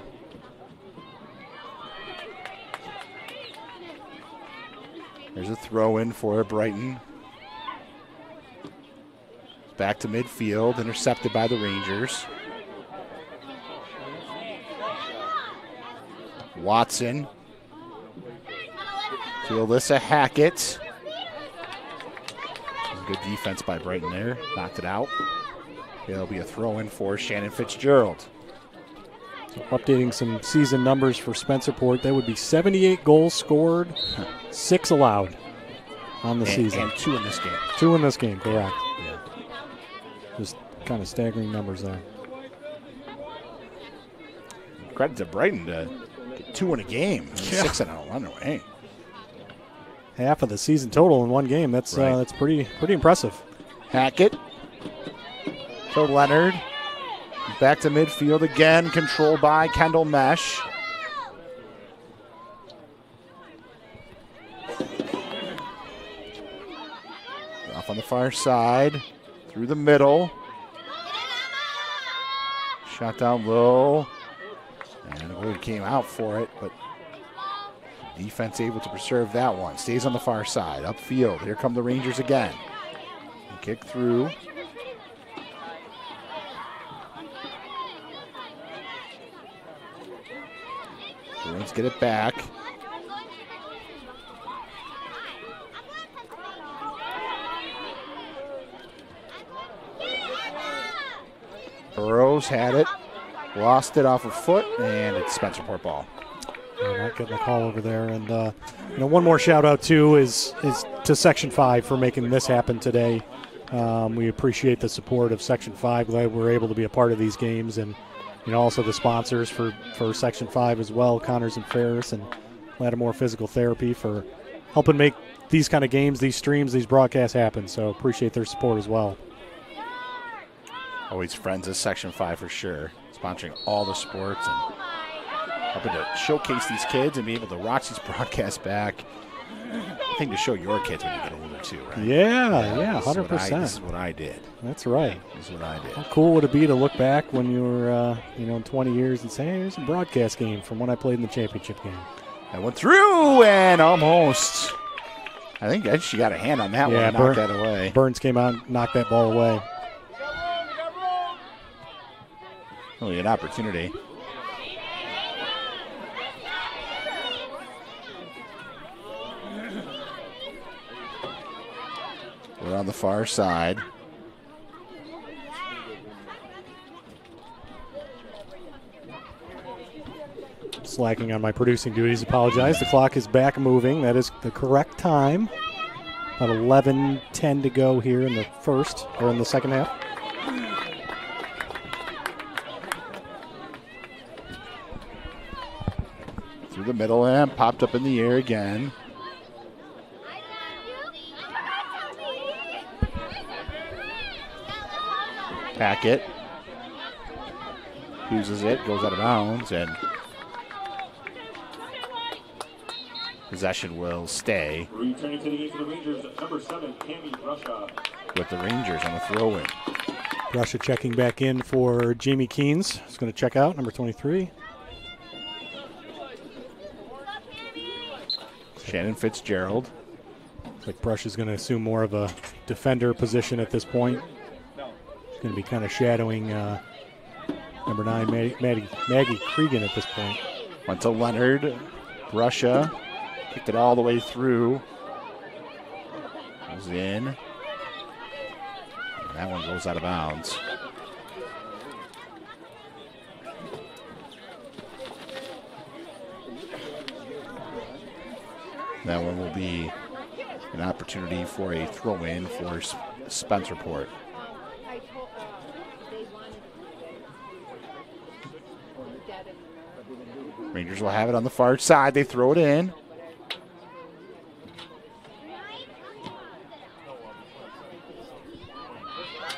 There's a throw in for Brighton. Back to midfield, intercepted by the Rangers. Watson to Alyssa Hackett. Good defense by Brighton there. Knocked it out. It'll be a throw in for Shannon Fitzgerald. So updating some season numbers for Spencerport, that would be 78 goals scored, 6 allowed on the season. And 2 in this game. 2 in this game, correct. Yeah. Just kind of staggering numbers there. Credit to Brighton to get 2 in a game. 6 in a runaway. Half of the season total in one game. That's pretty impressive. Hackett to Leonard. Back to midfield again, controlled by Kendall Mesh. Off on the far side, through the middle. Shot down low. And Wood came out for it, but defense able to preserve that one. Stays on the far side, upfield. Here come the Rangers again. Kick through. Bruins get it back. Burrows had it, lost it off a foot, and it's Spencerport ball. Yeah, not getting a call over there. And one more shout out too is to Section 5 for making this happen today. We appreciate the support of Section 5. Glad we're able to be a part of these games, and also the sponsors for Section 5 as well, Connors and Ferris and Lattimore Physical Therapy, for helping make these kind of games, these streams, these broadcasts happen. So appreciate their support as well. Always friends of Section 5 for sure, sponsoring all the sports and helping to showcase these kids and be able to watch these broadcasts back. I think to show your kids when you get older too, right? Yeah, 100%. This is what I did. That's right. This is what I did. How cool would it be to look back when you were, in 20 years and say, hey, here's a broadcast game from when I played in the championship game. That went through and almost. I think she got a hand on that one and knocked that away. Burns came out and knocked that ball away. Really an opportunity. We're on the far side. Slacking on my producing duties. Apologize. The clock is back moving. That is the correct time. About 11:10 to go here in the second half. Through the middle and popped up in the air again. Packet uses it, goes out of bounds, and possession will stay Returning to the game for the Rangers, number 7, Tammy Brusha. with the Rangers on the throw-in. Brusha checking back in for Jamie Keynes. He's going to check out, number 23. Shannon Fitzgerald. Looks like Brusha's going to assume more of a defender position at this point. He's going to be kind of shadowing number 9, Maggie Cregan at this point. Went to Leonard. Brusha kicked it all the way through. Goes in. And that one goes out of bounds. That one will be an opportunity for a throw-in for Spencerport. Rangers will have it on the far side. They throw it in.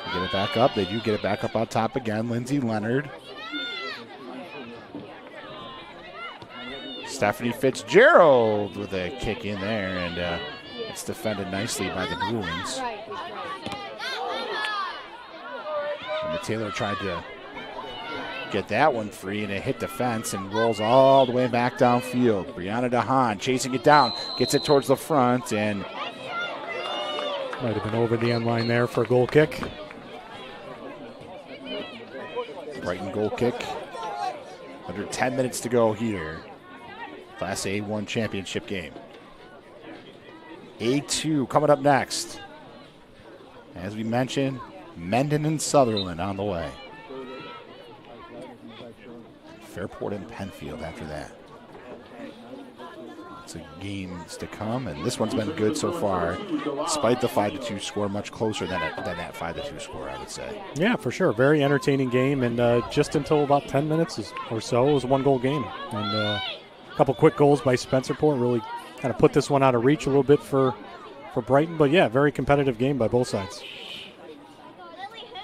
Get it back up. They do get it back up on top again. Lindsay Leonard. Stephanie Fitzgerald with a kick in there, and it's defended nicely by the Bruins. And Taylor tried to get that one free, and it hit the fence and rolls all the way back downfield. Brianna DeHaan chasing it down, gets it towards the front, and might have been over the end line there for a goal kick. Brighton goal kick. Under 10 minutes to go here. Class A1 championship game. A2 coming up next. As we mentioned, Mendon and Sutherland on the way. Fairport and Penfield after that. Lots of games to come, and this one's been good so far, despite the 5-2 score, much closer than that 5-2 score, I would say. Yeah, for sure. Very entertaining game, and just until about 10 minutes or so, it was a one-goal game. And a couple quick goals by Spencerport really kind of put this one out of reach a little bit for Brighton. But, yeah, very competitive game by both sides.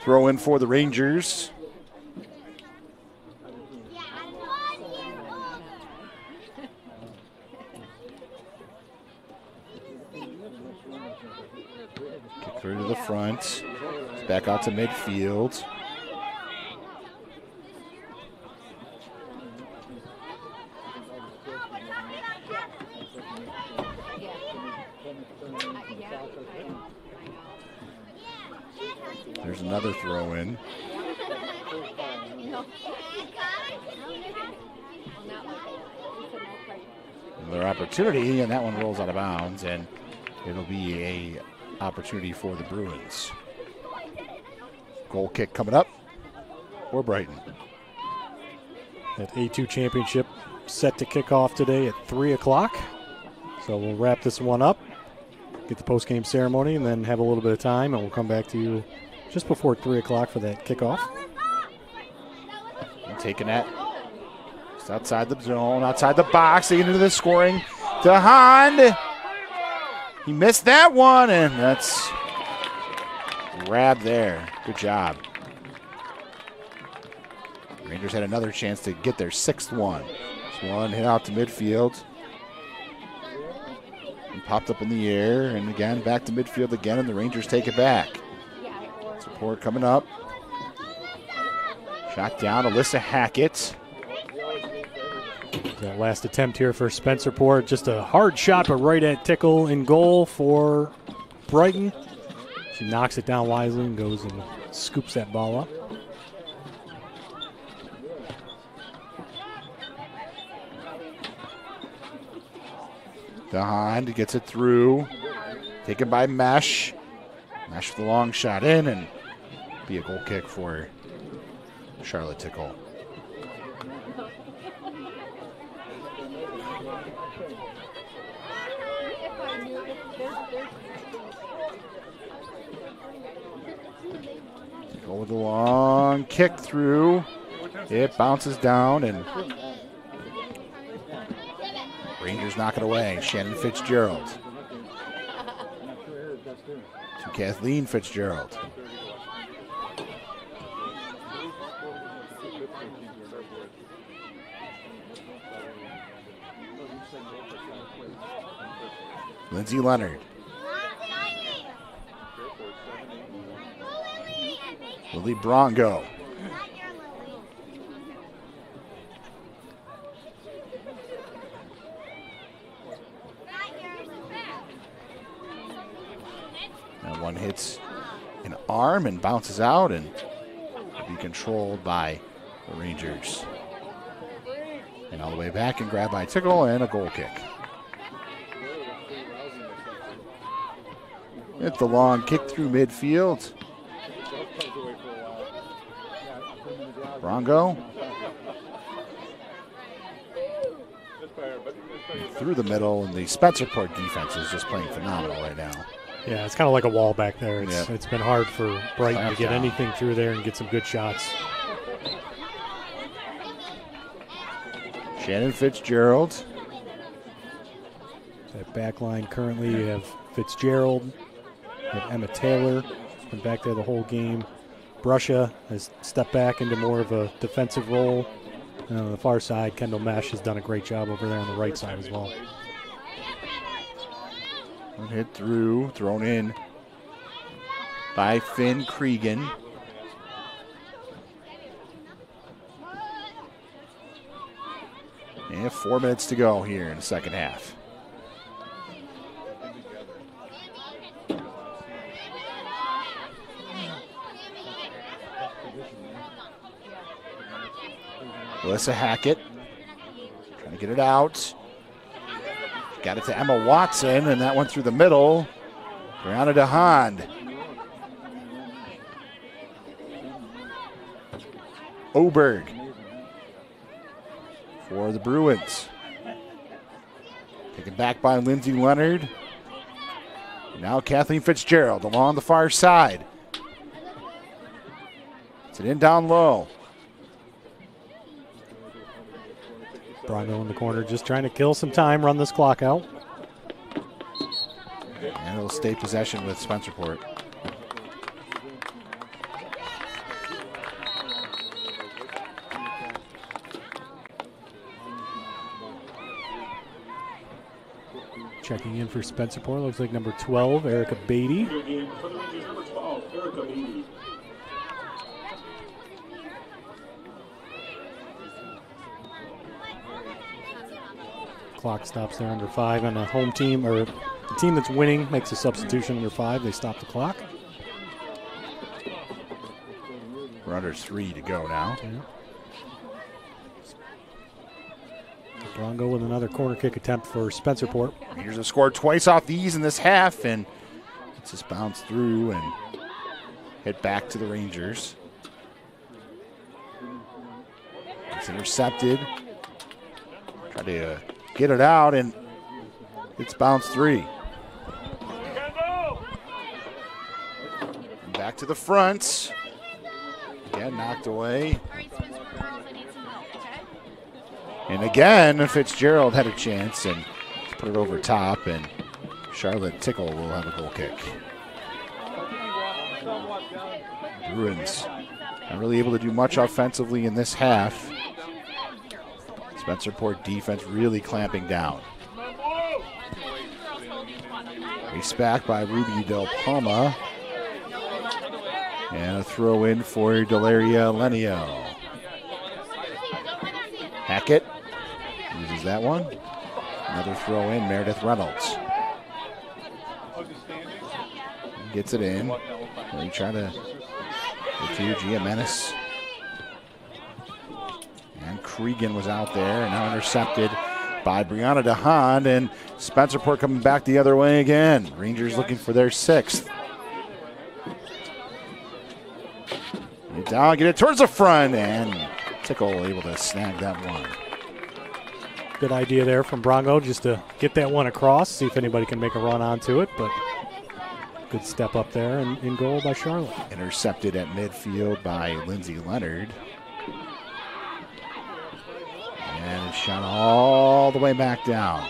Throw in for the Rangers. Kick through to the front. Back out to midfield. There's another throw in. Another opportunity, and that one rolls out of bounds, and it'll be a opportunity for the Bruins. Goal kick coming up. for Brighton. That A2 championship set to kick off today at 3 o'clock. So we'll wrap this one up, get the post-game ceremony, and then have a little bit of time, and we'll come back to you just before 3 o'clock for that kickoff. And taking that just outside the zone, outside the box, into the scoring. DeHaan. He missed that one, and that's grab there. Good job. Rangers had another chance to get their 6th one. This one hit out to midfield. And popped up in the air, and again back to midfield again, and the Rangers take it back. Support coming up. Shot down, Alyssa Hackett. That last attempt here for Spencerport. Just a hard shot, but right at Tickle in goal for Brighton. She knocks it down wisely and goes and scoops that ball up. DeHaan gets it through. Taken by Mesh. Mesh with a long shot in, and be a goal kick for Charlotte Tickle. Tickle with a long kick through. It bounces down, and Rangers knock it away. Shannon Fitzgerald. To Kathleen Fitzgerald. Lindsay Leonard. Lily Brongo. That one hits an arm and bounces out and will be controlled by the Rangers. And all the way back and grabbed by Tickle, and a goal kick. Hit the long kick through midfield. Brongo. Through the middle, and the Spencerport defense is just playing phenomenal right now. Yeah, it's kind of like a wall back there. Yeah. It's been hard for Brighton to get anything through there and get some good shots. Shannon Fitzgerald. That back line currently, you have Fitzgerald, you have Emma Taylor, she's been back there the whole game. Brusha has stepped back into more of a defensive role. And on the far side, Kendall Mesh has done a great job over there on the right side as well. One hit through, thrown in by Finn Cregan. And 4 minutes to go here in the second half. Alyssa Hackett trying to get it out. Got it to Emma Watson, and that went through the middle. Brianna DeHaan. Oberg for the Bruins. Taken back by Lindsay Leonard. Now Kathleen Fitzgerald along the far side. It's an in down low. Brongo in the corner just trying to kill some time, run this clock out. And it'll stay possession with Spencerport. Checking in for Spencerport, looks like number 12, Erica Beatty. For the Rangers, number 12, Erica Beatty. Clock stops there under 5 on a home team, or a team that's winning makes a substitution under 5. They stop the clock. We're under 3 to go now. Yeah. Brongo with another corner kick attempt for Spencerport. Rangers have scored twice off these in this half, and it's just bounced through and hit back to the Rangers. It's intercepted. Try to get it out, and it's bounced 3. And back to the front. Again, knocked away. And again, Fitzgerald had a chance and put it over top, and Charlotte Tickle will have a goal kick. Bruins not really able to do much offensively in this half. Spencerport defense really clamping down. Race back by Ruby Del Palma. And a throw in for Delaria Lenio. Hackett uses that one. Another throw in, Meredith Reynolds. Gets it in. They try to get to Giamenis. And Cregan was out there, and now intercepted by Brianna DeHaan, and Spencerport coming back the other way again. Rangers looking for their 6th. Get down, get it towards the front, and Tickle able to snag that one. Good idea there from Bronco just to get that one across, see if anybody can make a run onto it, but good step up there and in goal by Charlotte. Intercepted at midfield by Lindsay Leonard. And it's shot all the way back down.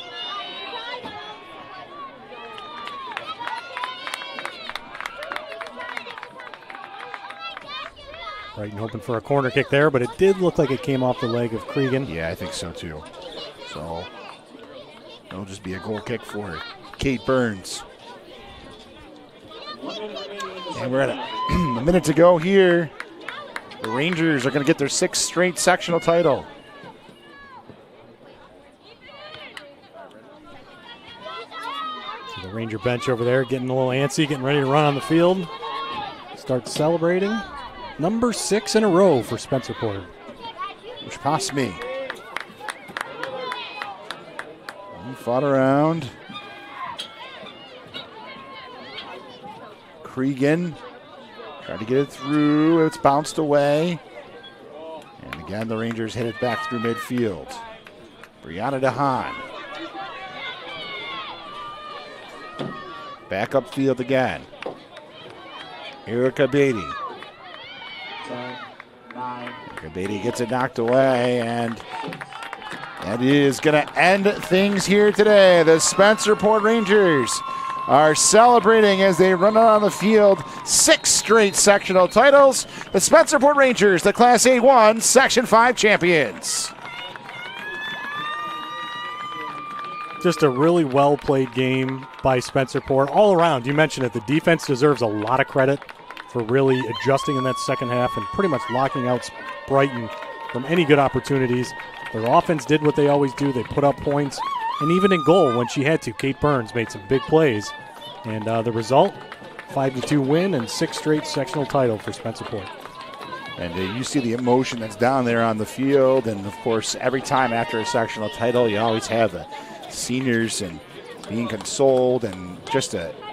Brighton hoping for a corner kick there, but it did look like it came off the leg of Cregan. Yeah, I think so too. So it'll just be a goal kick for Kate Burns. And we're at a minute to go here. The Rangers are going to get their 6th straight sectional title. So the Ranger bench over there getting a little antsy, getting ready to run on the field. Start celebrating. Number 6 in a row for Spencerport. Which passed me. He fought around. Cregan tried to get it through. It's bounced away. And again, the Rangers hit it back through midfield. Brianna DeHaan. Back upfield again. Erica Beatty. 10, 9. Erica Beatty gets it knocked away, and that is going to end things here today. The Spencerport Rangers are celebrating as they run out on the field 6 straight sectional titles. The Spencerport Rangers, the Class A1 Section 5 champions. Just a really well-played game by Spencerport all around. You mentioned it. The defense deserves a lot of credit for really adjusting in that second half and pretty much locking out Brighton from any good opportunities. Their offense did what they always do. They put up points. And even in goal, when she had to, Kate Burns made some big plays. And the result, 5-2 win and 6 straight sectional title for Spencerport. And you see the emotion that's down there on the field. And, of course, every time after a sectional title, you always have the seniors and being consoled. And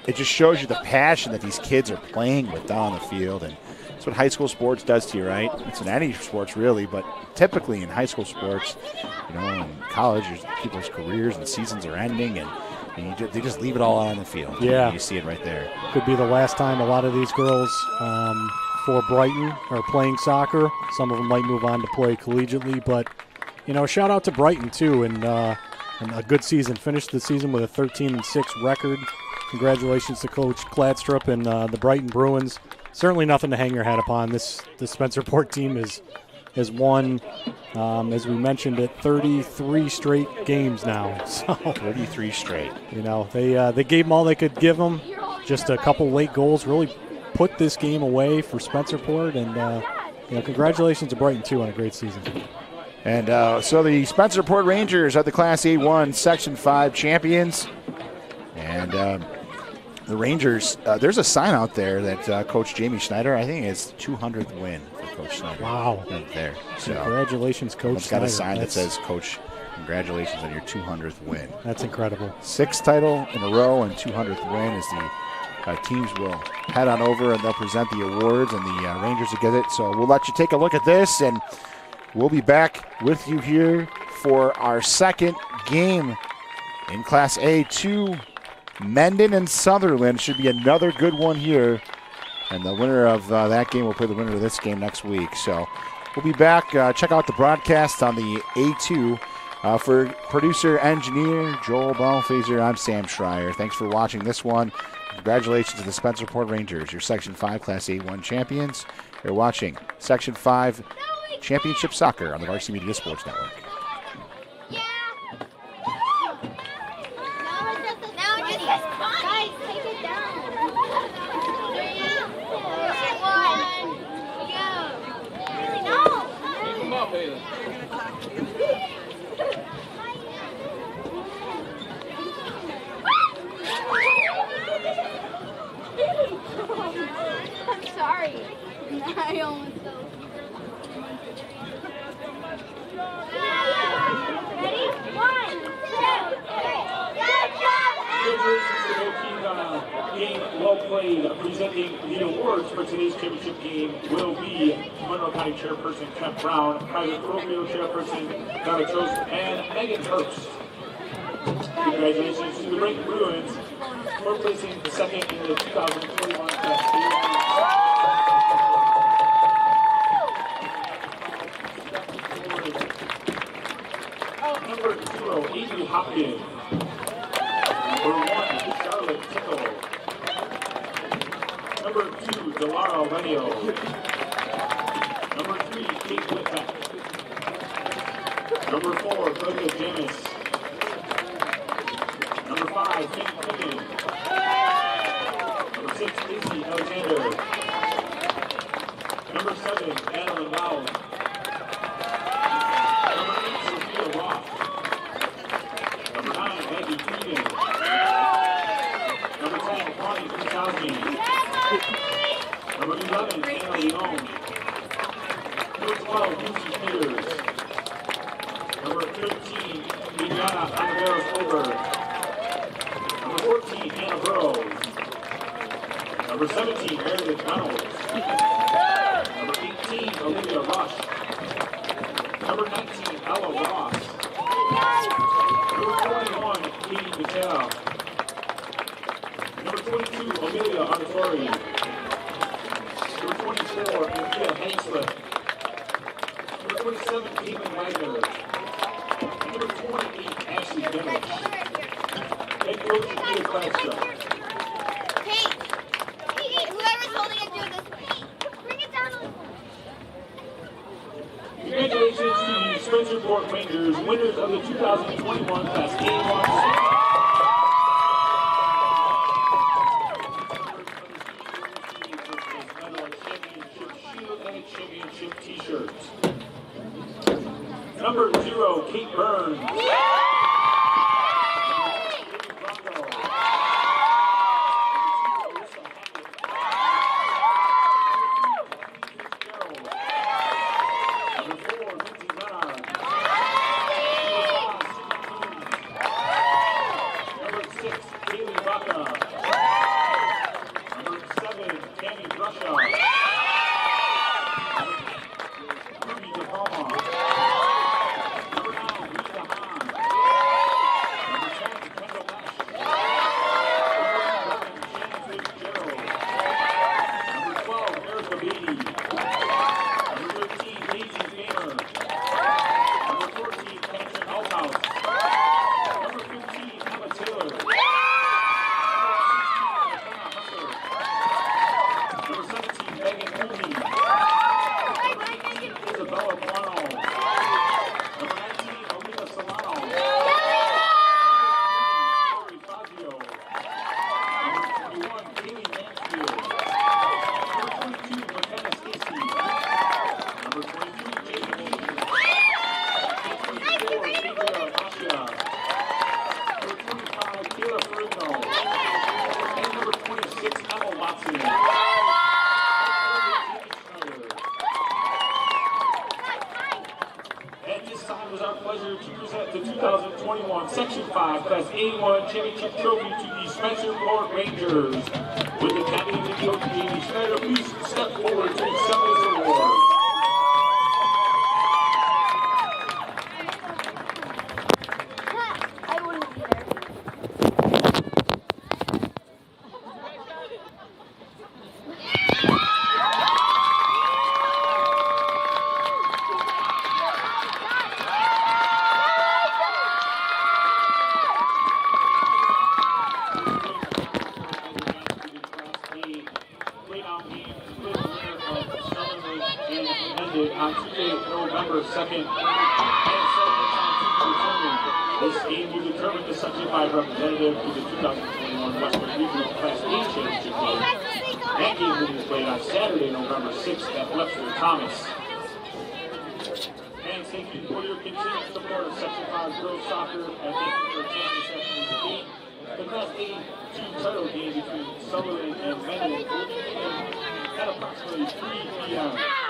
it just shows you the passion that these kids are playing with down on the field. And that's what high school sports does to you, right? It's in any sports, really, but typically in high school sports, in college, people's careers and seasons are ending, and they just leave it all out on the field. Yeah. You see it right there. Could be the last time a lot of these girls for Brighton are playing soccer. Some of them might move on to play collegiately, but, shout out to Brighton, too, and a good season. Finished the season with a 13-6 record. Congratulations to Coach Kladstrup and the Brighton Bruins. Certainly nothing to hang your hat upon. The Spencerport team has won, as we mentioned, at 33 straight games now. So 33 straight. They gave them all they could give them. Just a couple late goals really put this game away for Spencerport, and congratulations to Brighton too on a great season. And so the Spencerport Rangers are the Class A1 Section 5 champions, and the Rangers, there's a sign out there that Coach Jamie Schneider, I think it's the 200th win for Coach Schneider. Wow. Right there. So congratulations, Coach it's got Schneider. a sign that says, Coach, congratulations on your 200th win. That's incredible. 6th title in a row and 200th win as the teams will head on over and they'll present the awards, and the Rangers will get it. So we'll let you take a look at this, and We'll be back with you here for our second game in Class A2. Mendon and Sutherland should be another good one here. And the winner of that game will play the winner of this game next week. So we'll be back. Check out the broadcast on the A2. For producer, engineer, Joel Bonfazer, I'm Sam Schreier. Thanks for watching this one. Congratulations to the Spencerport Rangers, your Section 5 Class A1 champions. You're watching Section 5 Championship Soccer on the Varsity Media Sports Network. Sorry. I almost fell. Ready? 1, 2, 3. Game well played. Presenting the awards for today's championship game will be Monroe County Chairperson Kemp Brown, Private Parochial Chairperson Donna Trost, and Megan Herbst. Congratulations to the Brighton Bruins for placing the second in the 2021 Class A. Number 0, Avery Hopkins. Number 1, Charlotte Tickle. Number 2, Delara Lenio. Number 3, Kate Whitbeck. Number 4, Claudia Jamis. Number 5, Kim Coogan. Number 6, Lacey Alexander. Number 7, Madeline Dowd. Number 8, Sophia Roth. Number 9, Maggie Freeman. Number 10, Connie Kutowski. Number 11, Anna Leone. Number 12, Lucy Peters. Number 13, Viviana Oliveros-Over. Number 14, Anna Burrows. Number 17, Meredith Reynolds. Number 18, Olivia Rush. Number 19, Ella Ross. Number 21, Katie Patel. Number 22, Amelia Artori. Number 24, Anthea Haislip. Number 27, Caitlin Wagner. Number 28, Ashley Bennett. Head coach, Peter Cranston. Pete, whoever's holding it, do this. Bring it down a little. Congratulations to the Spencerport Rangers, winners of the 2021 Class A1. Championship T-shirts. Number 0, Kate Burns. Section 5 Class A1 Championship Trophy to the Spencerport Rangers. With the captain of the coach, Jamie Schneider, please step forward to accept this award. on Tuesday, November 2nd. This game will determine the Section 5 representative to the 2021 Western Regional Class A Championship game. That game will be played on Saturday, November 6th at Webster Thomas. And thank you for your continued support of Section 5 girls soccer and thank you for attending this afternoon's game. The Class A 2 title game between Sutherland and Mendon will be at approximately 3 p.m.